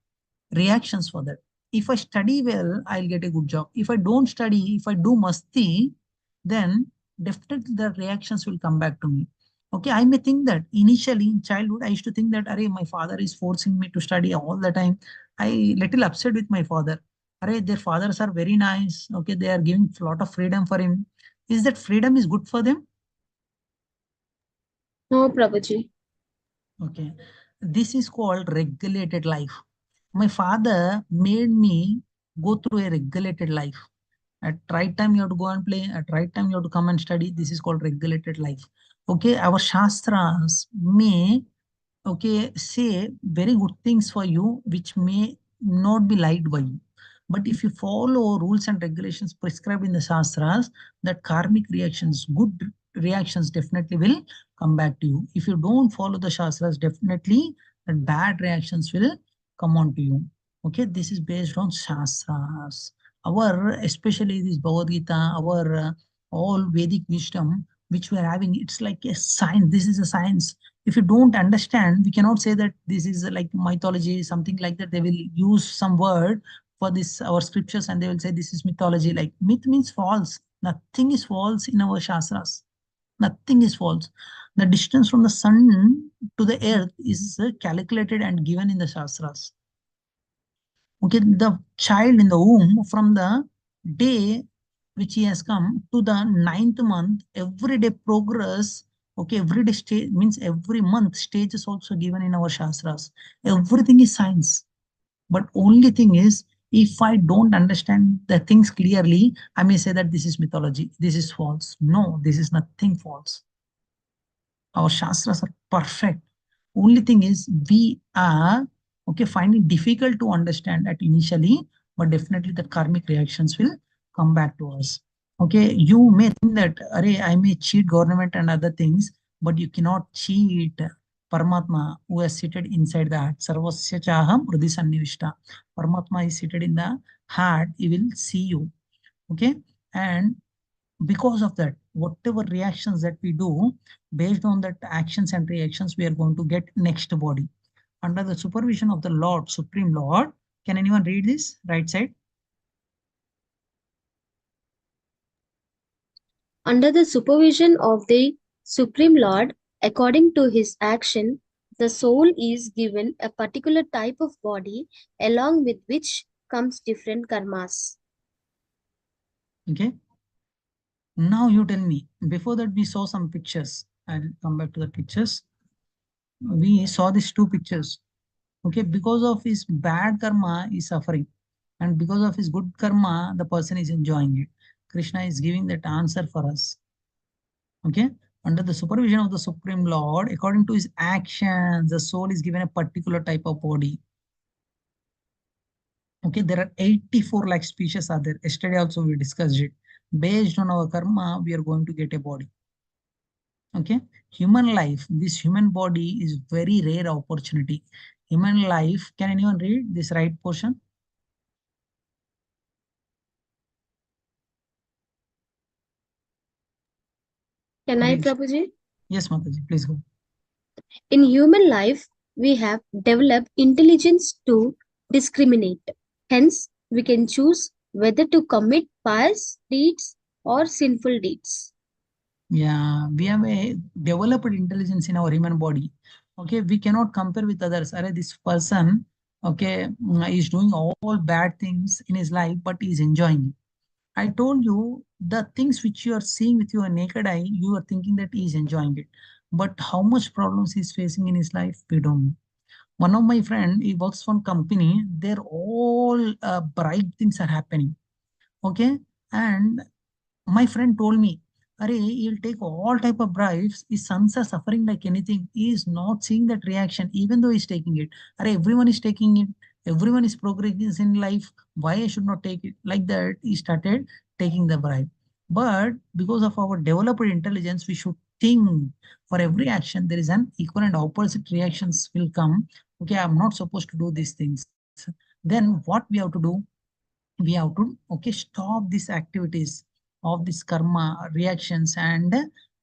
Speaker 1: reactions for that. If I study well, I'll get a good job. If I don't study, if I do masti, then definitely the reactions will come back to me. Okay, I may think that initially in childhood, I used to think that, my father is forcing me to study all the time. I little upset with my father. Their fathers are very nice. Okay, they are giving a lot of freedom for him. Is that freedom is good for them?
Speaker 3: No, Prabhuji.
Speaker 1: Okay, this is called regulated life. My father made me go through a regulated life. At right time you have to go and play. At right time you have to come and study. This is called regulated life. Okay, our shastras may, okay, say very good things for you, which may not be liked by you. But if you follow rules and regulations prescribed in the shastras, that karmic reactions, good reactions definitely will come back to you. If you don't follow the shastras, definitely that bad reactions will come on to you. Okay, this is based on shastras. Our, especially this Bhagavad Gita, our all Vedic wisdom, which we are having, it's like a science. This is a science. If you don't understand, we cannot say that this is like mythology, something like that. They will use some word for this, our scriptures, and they will say this is mythology. Like myth means false. Nothing is false in our shastras. Nothing is false. The distance from the sun to the earth is calculated and given in the shastras. Okay, the child in the womb, from the day which he has come to the ninth month, every day progress. Okay, every day stage means every month stage is also given in our shastras. Everything is science. But only thing is, if I don't understand the things clearly, I may say that this is mythology, this is false. No, this is nothing false. Our shastras are perfect. Only thing is we are, okay, finding difficult to understand at initially, but definitely the karmic reactions will come back to us. Okay, you may think that, I may cheat government and other things, but you cannot cheat Paramatma, who is seated inside the heart. Sarvasya chaham hrudi sannivishta. Paramatma is seated in the heart. He will see you. Okay, and because of that, whatever reactions that we do, based on that actions and reactions, we are going to get next body under the supervision of the Lord, Supreme Lord. Can anyone read this right side?
Speaker 3: Under the supervision of the Supreme Lord, according to his action, the soul is given a particular type of body along with which comes different karmas.
Speaker 1: Okay, now you tell me. Before that, we saw some pictures. I'll come back to the pictures. we saw these two pictures. Okay, because of his bad karma, is suffering, and because of his good karma, the person is enjoying it. Krishna is giving that answer for us. Okay, under the supervision of the Supreme Lord, according to his actions, the soul is given a particular type of body. Okay, there are 84 lakh species are there. Yesterday also we discussed it. Based on our karma, we are going to get a body. Okay, human life, this human body is very rare opportunity. Human life, can anyone read this right portion?
Speaker 3: Can I,
Speaker 1: Hare Krishna.
Speaker 3: Prabhuji?
Speaker 1: Yes, Mataji, please go.
Speaker 3: In human life, we have developed intelligence to discriminate. Hence, we can choose whether to commit pious deeds or sinful deeds.
Speaker 1: Yeah, we have a developed intelligence in our human body. Okay, we cannot compare with others. Are this person, okay, is doing all bad things in his life, but he is enjoying it. I told you the things which you are seeing with your naked eye, you are thinking that he is enjoying it. But how much problems he is facing in his life, we don't know. One of my friend, he works for company. They're all bright things are happening. Okay, and my friend told me, Are he'll take all type of bribes. His sons are suffering like anything. He is not seeing that reaction, even though he's taking it. Are everyone is taking it. Everyone is progressing in life. Why I should not take it? Like that, he started taking the bribe. But because of our developed intelligence, we should think for every action there is an equal and opposite reactions will come. Okay, I'm not supposed to do these things. Then what we have to do? We have to stop these activities of this karma reactions and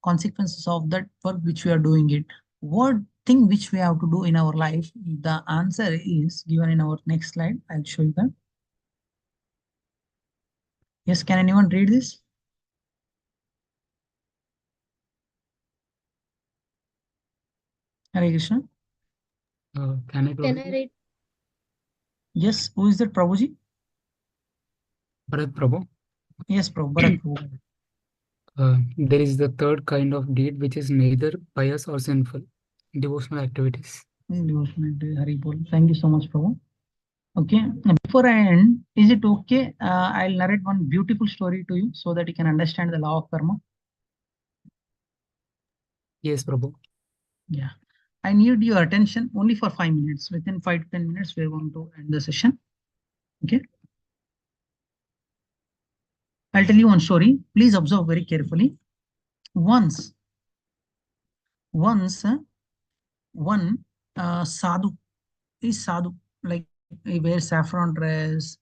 Speaker 1: consequences of that work which we are doing it. What thing which we have to do in our life? The answer is given in our next slide. I'll show you that. Yes, can anyone read this? Hare Krishna.
Speaker 7: Can I
Speaker 3: Can
Speaker 7: Prabhuji?
Speaker 3: I read?
Speaker 1: Yes, who is that, Prabhuji?
Speaker 7: Bharat Prabhu.
Speaker 1: Yes, Prabhu, Bharat Prabhu.
Speaker 7: There is the third kind of deed which is neither pious or sinful, devotional activities.
Speaker 1: Devotional, Hari Bol. Thank you so much, Prabhu. Okay, before I end, is it okay? I'll narrate one beautiful story to you so that you can understand the law of karma.
Speaker 7: Yes, Prabhu.
Speaker 1: Yeah. I need your attention only for 5 minutes. Within 5 to 10 minutes, we're going to end the session. Okay. I'll tell you one story. Please observe very carefully. Once, once, one sadhu, is sadhu, like he wears saffron dress.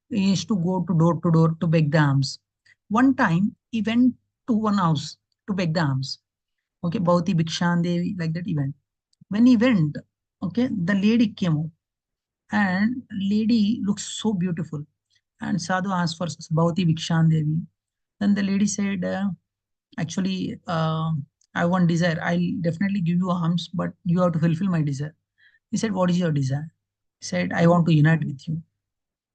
Speaker 1: He used to go to door to beg the alms. One time, he went to one house to beg the alms. Okay, Bhauti Bhikshan Devi, like that he went. When he went, okay, the lady came out, and lady looks so beautiful. And Sadhu asked for Bhavati Vikshan Devi. Then the lady said, actually, I want desire. I'll definitely give you alms, but you have to fulfill my desire. He said, what is your desire? He said, I want to unite with you.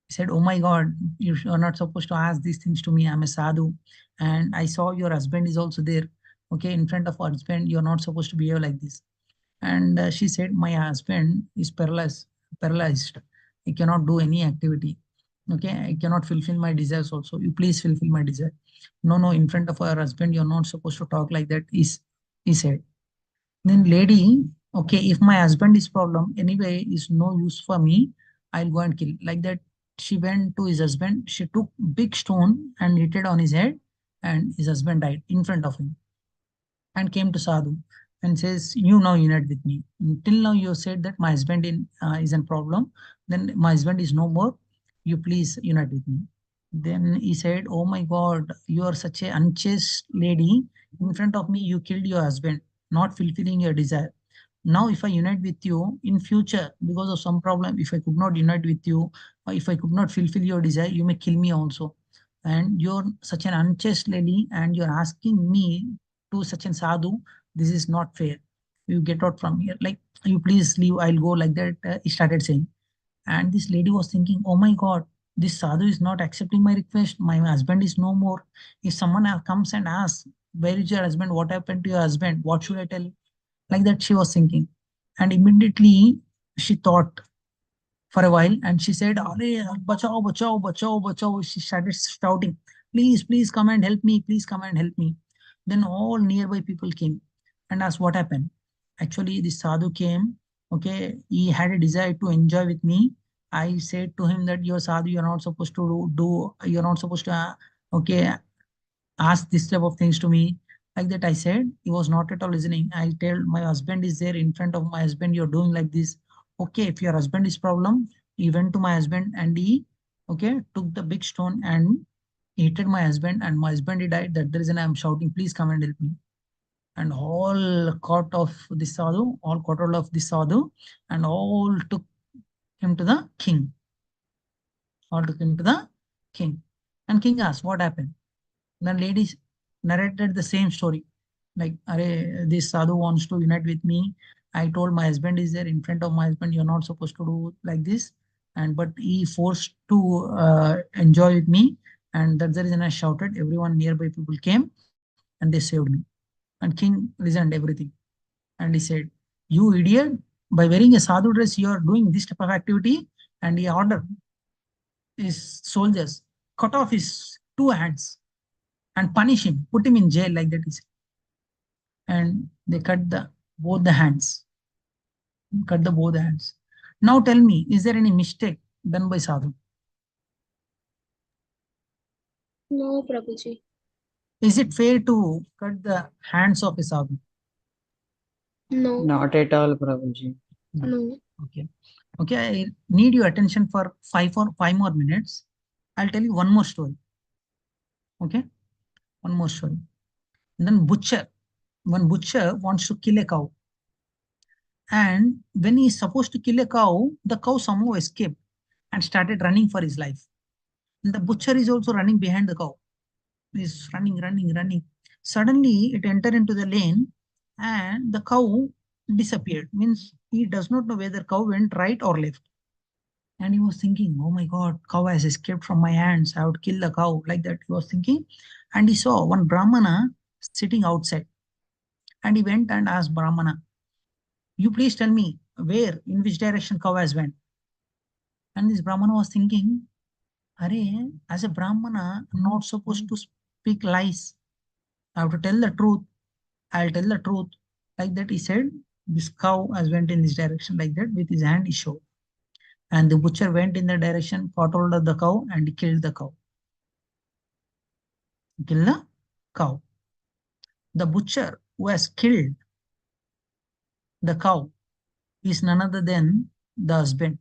Speaker 1: He said, oh my God, you are not supposed to ask these things to me. I'm a sadhu. And I saw your husband is also there. Okay, in front of our husband, you're not supposed to behave like this. And she said, my husband is paralyzed. He cannot do any activity. Okay, I cannot fulfill my desires also. You please fulfill my desire. No, no, in front of our husband, you're not supposed to talk like that, he said. Then lady, okay, if my husband is problem, anyway, is no use for me, I'll go and kill. Like that, she went to his husband, she took big stone and hit it on his head, and his husband died in front of him, and came to Sadhu and says, you now unite with me. Till now you said that my husband is a problem. Then my husband is no more. You please unite with me. Then he said, oh my God, you are such a unchaste lady. In front of me, you killed your husband, not fulfilling your desire. Now, if I unite with you in future, because of some problem, if I could not unite with you, or if I could not fulfill your desire, you may kill me also. And you're such an unchaste lady, and you're asking me to such an sadhu. This is not fair. You get out from here. Like, you please leave. I'll go, like that. He started saying. And this lady was thinking, oh my God, this sadhu is not accepting my request. My husband is no more. If someone else comes and asks, where is your husband? What happened to your husband? What should I tell? Like that, she was thinking. And immediately she thought for a while and she said, "Arey, bachao, bachao, bachao, bachao." She started shouting, "Please, please come and help me. Please come and help me." Then all nearby people came and asked what happened. Actually, the sadhu came. Okay, he had a desire to enjoy with me. I said to him that you're sadhu, you're not supposed to you're not supposed to, okay, ask this type of things to me. Like that, I said, he was not at all listening. I tell my husband is there in front of my husband, you're doing like this. Okay, if your husband is problem, he went to my husband and he, okay, took the big stone and hit my husband, and my husband he died. That the reason I'm shouting, please come and help me. And all caught of the sadhu, all caught hold of the sadhu, and all took him to the king. All took him to the king. And king asked, what happened? The lady narrated the same story. Like, Are, this sadhu wants to unite with me. I told my husband is there in front of my husband. You're not supposed to do like this. And but he forced to enjoy with me. And that's the reason I shouted. Everyone nearby people came and they saved me. And king listened everything. And he said, "You idiot! By wearing a sadhu dress, you are doing this type of activity." And he ordered his soldiers cut off his two hands and punish him, put him in jail like that. He said. And they cut the both the hands, cut the both hands. Now tell me, is there any mistake done by sadhu?
Speaker 3: No, Prabhuji.
Speaker 1: Is it fair to cut the hands of a sadhu?
Speaker 3: No,
Speaker 8: Not at all, Prabhuji.
Speaker 1: No.
Speaker 3: no.
Speaker 1: Okay. Okay, I need your attention for 5 more minutes. I'll tell you one more story. Okay, one more story. And then one butcher wants to kill a cow. And when he's supposed to kill a cow, the cow somehow escaped and started running for his life. And the butcher is also running behind the cow. He's running, running, running. Suddenly, it entered into the lane and the cow disappeared. Means he does not know whether cow went right or left. And he was thinking, oh my God, cow has escaped from my hands. I would kill the cow. Like that, he was thinking. And he saw one Brahmana sitting outside. And he went and asked Brahmana, you please tell me where, in which direction cow has went. And this Brahmana was thinking, Are, as a Brahmana, I'm not supposed to speak lies. I have to tell the truth. I'll tell the truth. Like that, he said, this cow has went in this direction. Like that, with his hand, he showed. And the butcher went in the direction, caught hold of the cow, and he killed the cow. He killed the cow. The butcher who has killed the cow is none other than the husband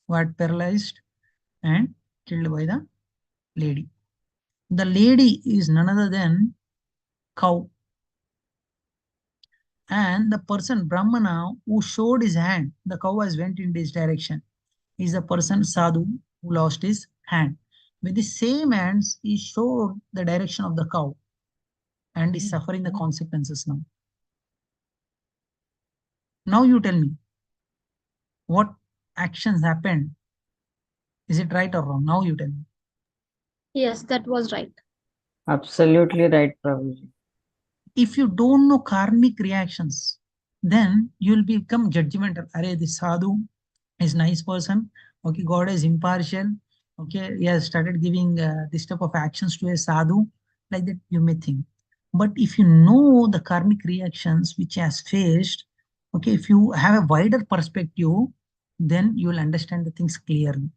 Speaker 1: who had paralyzed and killed by the lady. The lady is none other than cow. And the person, Brahmana, who showed his hand, the cow has went in this direction, is the person sadhu who lost his hand. With the same hands, he showed the direction of the cow and is suffering the consequences now. Now you tell me, what actions happened? Is it right or wrong? Now you tell me.
Speaker 3: Yes, that was right.
Speaker 8: Absolutely right, Prabhuji.
Speaker 1: If you don't know karmic reactions, then you'll become judgmental. Are, this sadhu is nice person. Okay, God is impartial. Okay, he has started giving this type of actions to a sadhu. Like that, you may think. But if you know the karmic reactions which he has faced, okay, if you have a wider perspective, then you will understand the things clearly.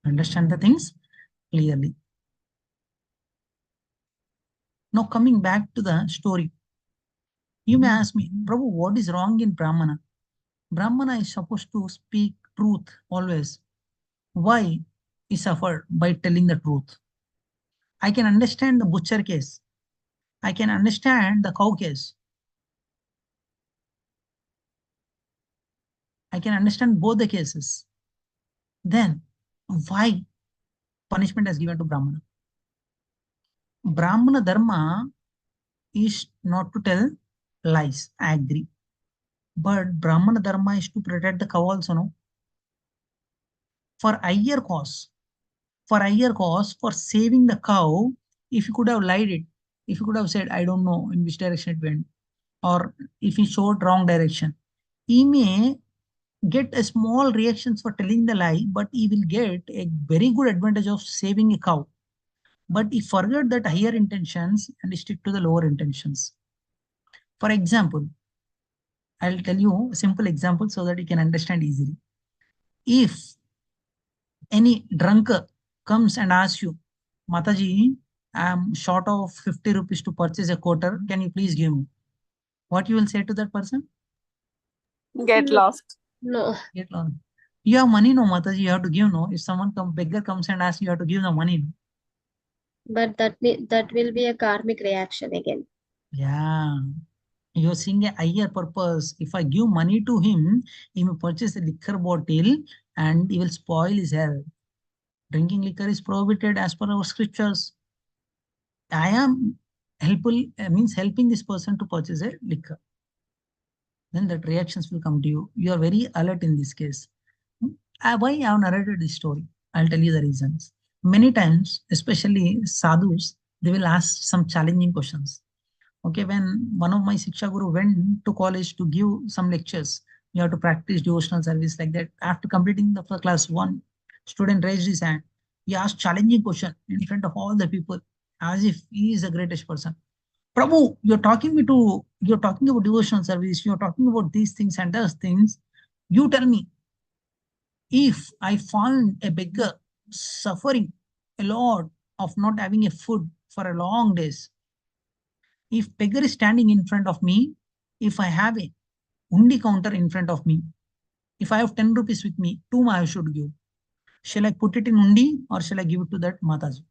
Speaker 1: Understand the things clearly. Now, coming back to the story, you may ask me, Prabhu, what is wrong in Brahmana? Brahmana is supposed to speak truth always. Why he suffered by telling the truth? I can understand the butcher case. I can understand the cow case. I can understand both the cases. Then why punishment is given to Brahmana? Brahmana dharma is not to tell lies. I agree. But Brahmana dharma is to protect the cow also, no? For higher cause. For higher cause, for saving the cow, if you could have lied it, if you could have said, I don't know in which direction it went, or if he showed wrong direction, he may get a small reactions for telling the lie, but he will get a very good advantage of saving a cow. But he forget that higher intentions and stick to the lower intentions. For example, I'll tell you a simple example so that you can understand easily. If any drunker comes and asks you, Mataji, I'm short of 50 rupees to purchase a quarter, can you please give me? What you will say to that person?
Speaker 6: Get lost.
Speaker 3: No,
Speaker 1: Get lost. You have money, no, Mataji, you have to give, no. If someone beggar comes and asks you, have to give the money. No?
Speaker 3: but that will be a karmic reaction again.
Speaker 1: Yeah. You're seeing a higher purpose. If I give money to him, he may purchase a liquor bottle and he will spoil his health. Drinking liquor is prohibited as per our scriptures. I am helpful means helping this person to purchase a liquor. Then that reactions will come to you. You are very alert in this case. Why I have narrated this story? I'll tell you the reasons. Many times, especially sadhus, they will ask some challenging questions. Okay, when one of my Shiksha Guru went to college to give some lectures, you have to practice devotional service like that. After completing the first class, one student raised his hand. He asked challenging question in front of all the people, as if he is the greatest person. Prabhu, you're talking about devotional service, you're talking about these things and those things. You tell me, if I find a beggar suffering a lot of not having a food for a long days, if beggar is standing in front of me, if I have a undi counter in front of me, if I have 10 rupees with me, two I should give. Shall I put it in undi or shall I give it to that Mataji?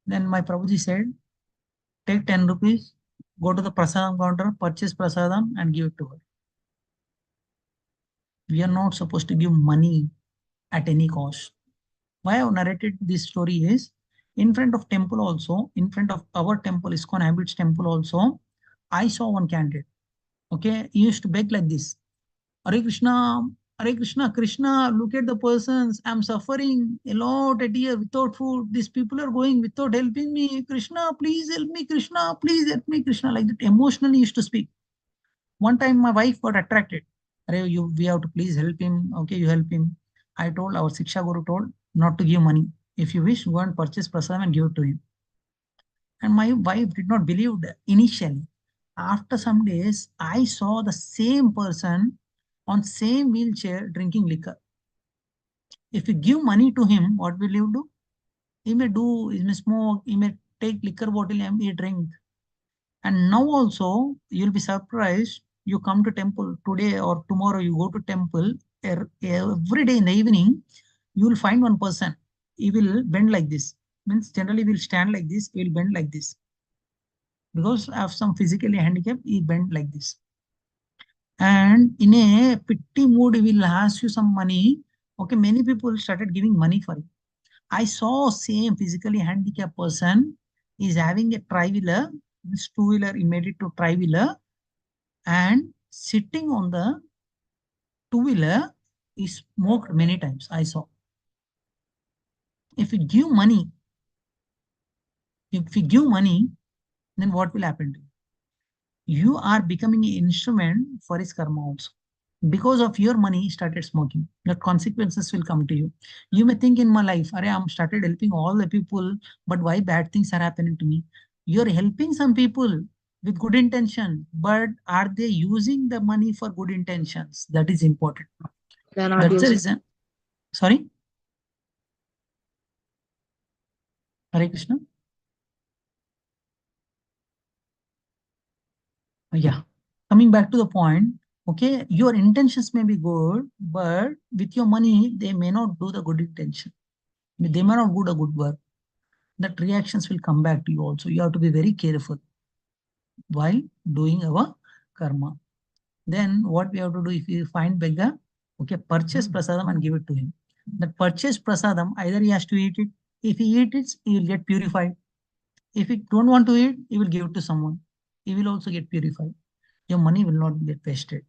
Speaker 1: Then my Prabhuji said, take 10 rupees, go to the prasadam counter, purchase prasadam and give it to her. We are not supposed to give money at any cost. Why I have narrated this story is, in front of temple also, in front of our temple, ISKCON Habits temple also, I saw one candidate. Okay, he used to beg like this. Hare Krishna, Krishna, look at the persons. I'm suffering a lot at here without food. These people are going without helping me. Krishna, please help me. Krishna, please help me. Krishna, like that emotionally used to speak. One time my wife got attracted. We have to please help him. Okay, you help him. I told our Shiksha Guru told not to give money. If you wish, go and purchase prasad and give it to him. And my wife did not believe that initially. After some days, I saw the same person on same wheelchair drinking liquor. If you give money to him, what will you do? He may smoke, he may take liquor bottle and he drink. And now also, you'll be surprised. You come to temple today or tomorrow, you go to temple every day in the evening, you will find one person. He will bend like this. Means generally will stand like this, he will bend like this. Because of some physically handicapped, he bent like this. And in a pity mood, he will ask you some money. Okay, many people started giving money for it. I saw same physically handicapped person is having a tri-wheeler, this two-wheeler, he made it to tri-wheeler, and sitting on the two-wheeler, he smoked many times. I saw. If you give money, then what will happen to you? You are becoming an instrument for his karma also. Because of your money, he started smoking. The consequences will come to you. You may think in my life, I'm started helping all the people, but why bad things are happening to me? You're helping some people with good intention, but are they using the money for good intentions? That is important.
Speaker 2: They're not
Speaker 1: That's the
Speaker 2: using.
Speaker 1: reason. Sorry? Hare Krishna? Yeah. Coming back to the point, okay, your intentions may be good, but with your money, they may not do the good intention. They may not do the good work. That reactions will come back to you also. You have to be very careful while doing our karma. Then what we have to do, if you find beggar, okay, purchase prasadam and give it to him. That purchase prasadam, either he has to eat it. If he eats it, he will get purified. If he don't want to eat, he will give it to someone. He will also get purified. Your money will not get wasted.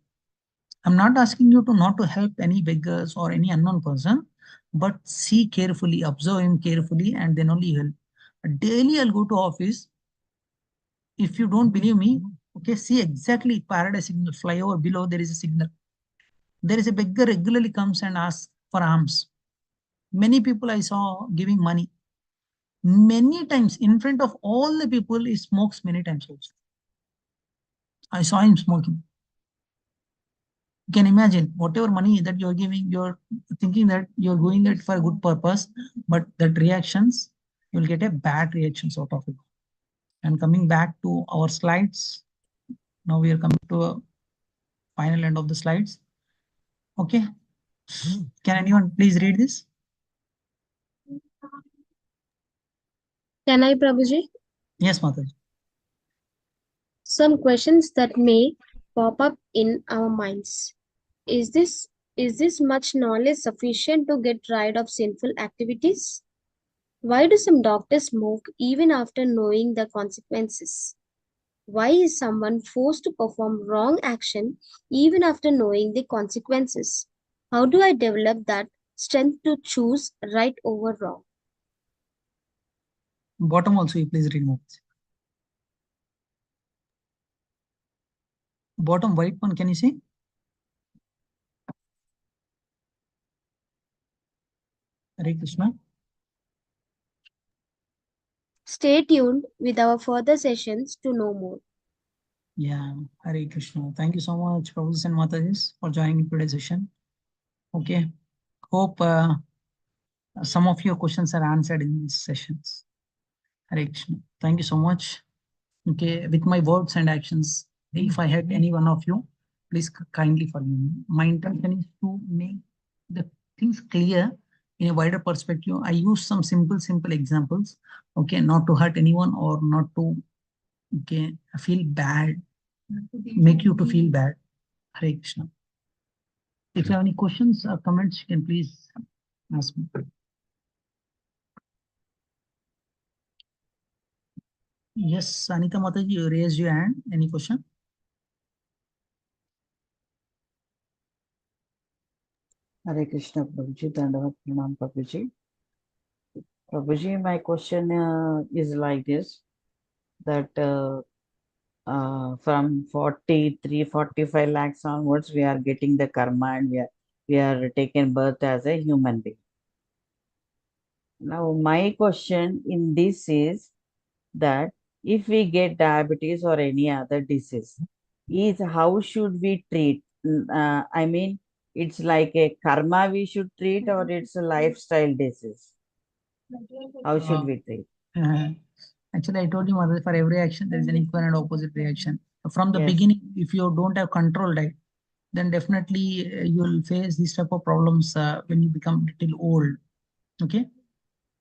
Speaker 1: I'm not asking you to not to help any beggars or any unknown person, but see carefully, observe him carefully, and then only help. Daily I'll go to office. If you don't believe me, Okay, see exactly paradise signal, flyover below, there is a signal. There is a beggar regularly comes and asks for alms. Many people I saw giving money. Many times in front of all the people, he smokes many times also. I saw him smoking. You can imagine whatever money that you're giving, you're thinking that you're going it for a good purpose, but that reactions, you'll get a bad reactions out of it. And coming back to our slides, now we are coming to a final end of the slides. Okay. Can anyone please read this?
Speaker 3: Can I, Prabhuji?
Speaker 1: Yes, Mataji.
Speaker 3: Some questions that may pop up in our minds. Is this is this much knowledge sufficient to get rid of sinful activities? Why do some doctors smoke even after knowing the consequences? Why is someone forced to perform wrong action even after knowing the consequences? How do I develop that strength to choose right over wrong?
Speaker 1: Bottom also, you please read Mataji. Bottom white one, can you see? Hare Krishna.
Speaker 3: Stay tuned with our further sessions to know more.
Speaker 1: Yeah, Hare Krishna. Thank you so much, Prabhus and Matajis, for joining today's session. Okay. Hope some of your questions are answered in these sessions. Hare Krishna. Thank you so much. Okay, with my words and actions, if I hurt any one of you, please kindly forgive me. My intention is to make the things clear in a wider perspective. I use some simple examples, okay, not to hurt anyone or not to, okay, feel bad, make you to feel bad. Hare Krishna. If you have any questions or comments, you can please ask me. Yes, Anita Mataji, you raised your hand. Any question?
Speaker 8: Hare Krishna, Prabhuji. Dandavat Pranam, Prabhuji. Prabhuji, my question is like this, that from 43, 45 lakhs onwards, we are getting the karma and we are taken birth as a human being. Now, my question in this is that if we get diabetes or any other disease, is how should we treat? I mean, it's like a karma we should treat, or it's a lifestyle disease. How should we treat?
Speaker 1: Uh, Actually, I told you, Mother, for every action, there is an equal and opposite reaction. From the
Speaker 8: Yes.
Speaker 1: beginning, if you don't have control, right, then definitely you will face these type of problems when you become little old. Okay.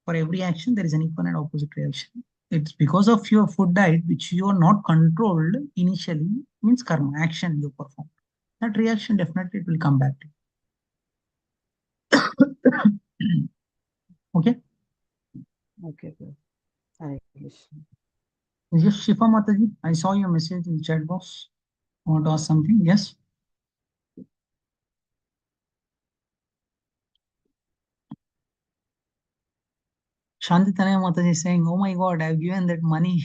Speaker 1: For every action, there is an equal and opposite reaction. It's because of your food diet, which you are not controlled initially, means karma, action you perform. That reaction definitely it will come back to you. Okay.
Speaker 8: Okay, good. Hare Krishna.
Speaker 1: Yes, Shifa Mataji, I saw your message in the chat box. Want to ask something? Yes. Shanti Tanaya Mataji is saying, "Oh my God, I've given that money,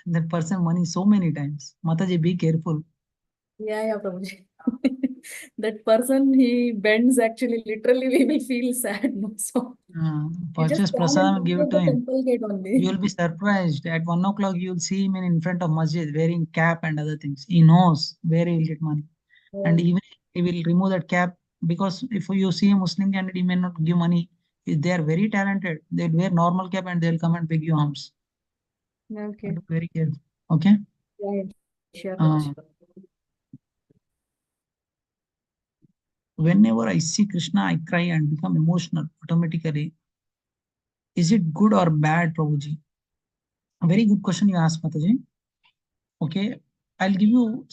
Speaker 1: that person money so many times." Mataji, be careful.
Speaker 4: Yeah, Prabhuji. That person, he bends actually, literally, we will feel sad. No? So you just
Speaker 1: Purchase
Speaker 4: come and
Speaker 1: prasadam and
Speaker 4: look
Speaker 1: give it
Speaker 4: at
Speaker 1: to
Speaker 4: the
Speaker 1: him.
Speaker 4: temple gate only.
Speaker 1: You will be surprised. At 1 o'clock, you will see him in front of masjid wearing cap and other things. He knows where he will get money. And even he will remove that cap because if you see a Muslim candidate, he may not give money. If they are very talented, they'll wear normal cap and they'll come and beg you alms.
Speaker 4: Okay.
Speaker 1: But very careful. Okay.
Speaker 4: Yeah, sure,
Speaker 1: Uh,
Speaker 4: Prabhuji.
Speaker 1: Whenever I see Krishna, I cry and become emotional automatically. Is it good or bad, Prabhuji? A very good question you asked, Mataji. Okay, I'll give you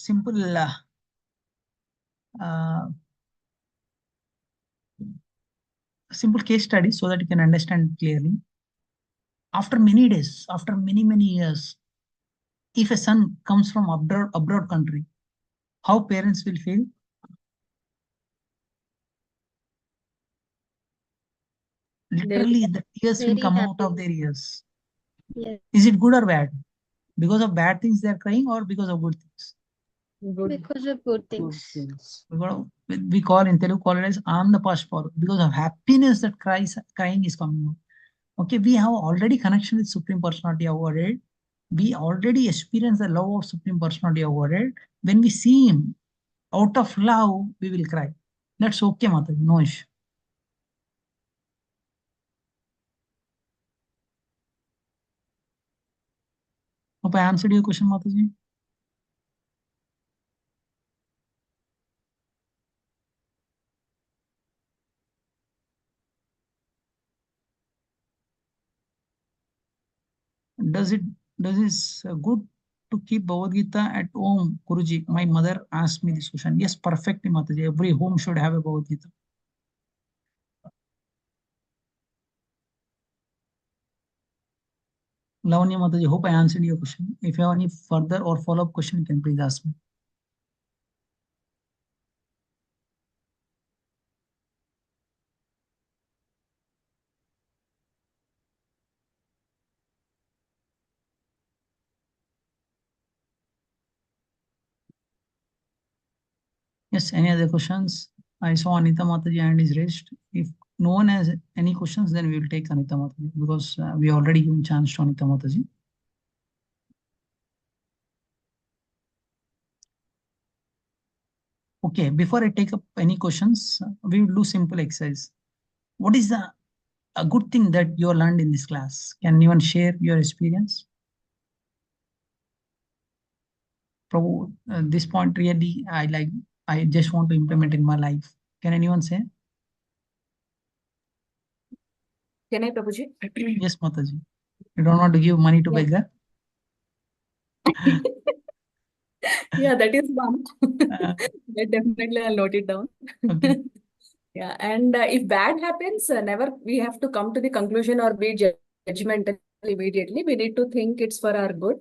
Speaker 1: uh, simple case study so that you can understand clearly. After many days, after many years, if a son comes from abroad country, how parents will feel?
Speaker 4: They will
Speaker 1: Literally, the tears will
Speaker 3: Very
Speaker 1: come out
Speaker 3: happy.
Speaker 1: of their ears.
Speaker 3: Yes.
Speaker 1: Is it good or bad? Because of bad things they are crying or because of good things?
Speaker 4: Good.
Speaker 3: Because of good
Speaker 8: Good
Speaker 3: things.
Speaker 8: things.
Speaker 1: Because we call in Telugu call it as on the past forward. Because of happiness that crying is coming out. Okay, we have already connection with Supreme Personality of Godhead. We already experience the love of Supreme Personality of Godhead. When we see him, out of love, we will cry. That's okay, Mataji, no issue. Hope I answered your question, Mataji. Does it does it good to keep Bhagavad Gita at home, Guruji? My mother asked me this question. Yes, perfectly, Mataji. Every home should have a Bhagavad Gita. Lavanya Mataji, hope I answered your question. If you have any further or follow-up question, you can please ask me. Yes, any other questions? I saw Anita Mataji hand is raised. If no one has any questions, then we will take Anita Mataji because we already given chance to Anita Mataji. Okay, before I take up any questions, we will do simple exercise. What is a good thing that you learned in this class? Can anyone share your experience? Prabhu, this point really I like. I just want to implement in my life. Can anyone say?
Speaker 4: Can I, Prabhuji?
Speaker 1: Yes, Mataji. You don't want to give money to
Speaker 4: Yeah.
Speaker 1: beggar?
Speaker 4: Yeah, that is one.
Speaker 1: Uh,
Speaker 4: That definitely I'll note it down.
Speaker 1: okay.
Speaker 4: Yeah, and if bad happens, never we have to come to the conclusion or be judgmental immediately. We need to think it's for our good,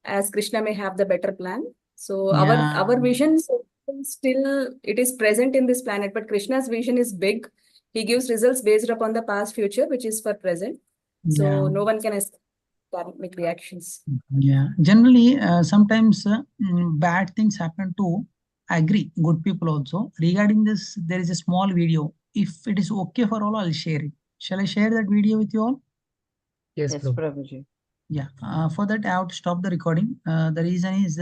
Speaker 4: as Krishna may have the better plan. So
Speaker 1: Yeah.
Speaker 4: our vision still it is present in this planet, but Krishna's vision is big. He gives results based upon the past, future, which is for present. So
Speaker 1: Yeah.
Speaker 4: no one can escape karmic reactions.
Speaker 1: Yeah. Generally, sometimes bad things happen to, I agree, good people also. Regarding this, there is a small video. If it is okay for all, I'll share it. Shall I share that video with you all?
Speaker 7: Yes,
Speaker 8: Yes,
Speaker 7: Prabhu.
Speaker 8: Prabhuji.
Speaker 1: Yeah. For that, I have to stop the recording. The reason is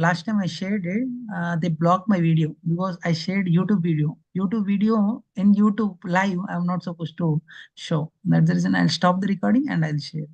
Speaker 1: last time I shared it, they blocked my video because I shared YouTube video. YouTube video in YouTube live, I'm not supposed to show. That's the reason I'll stop the recording and I'll share.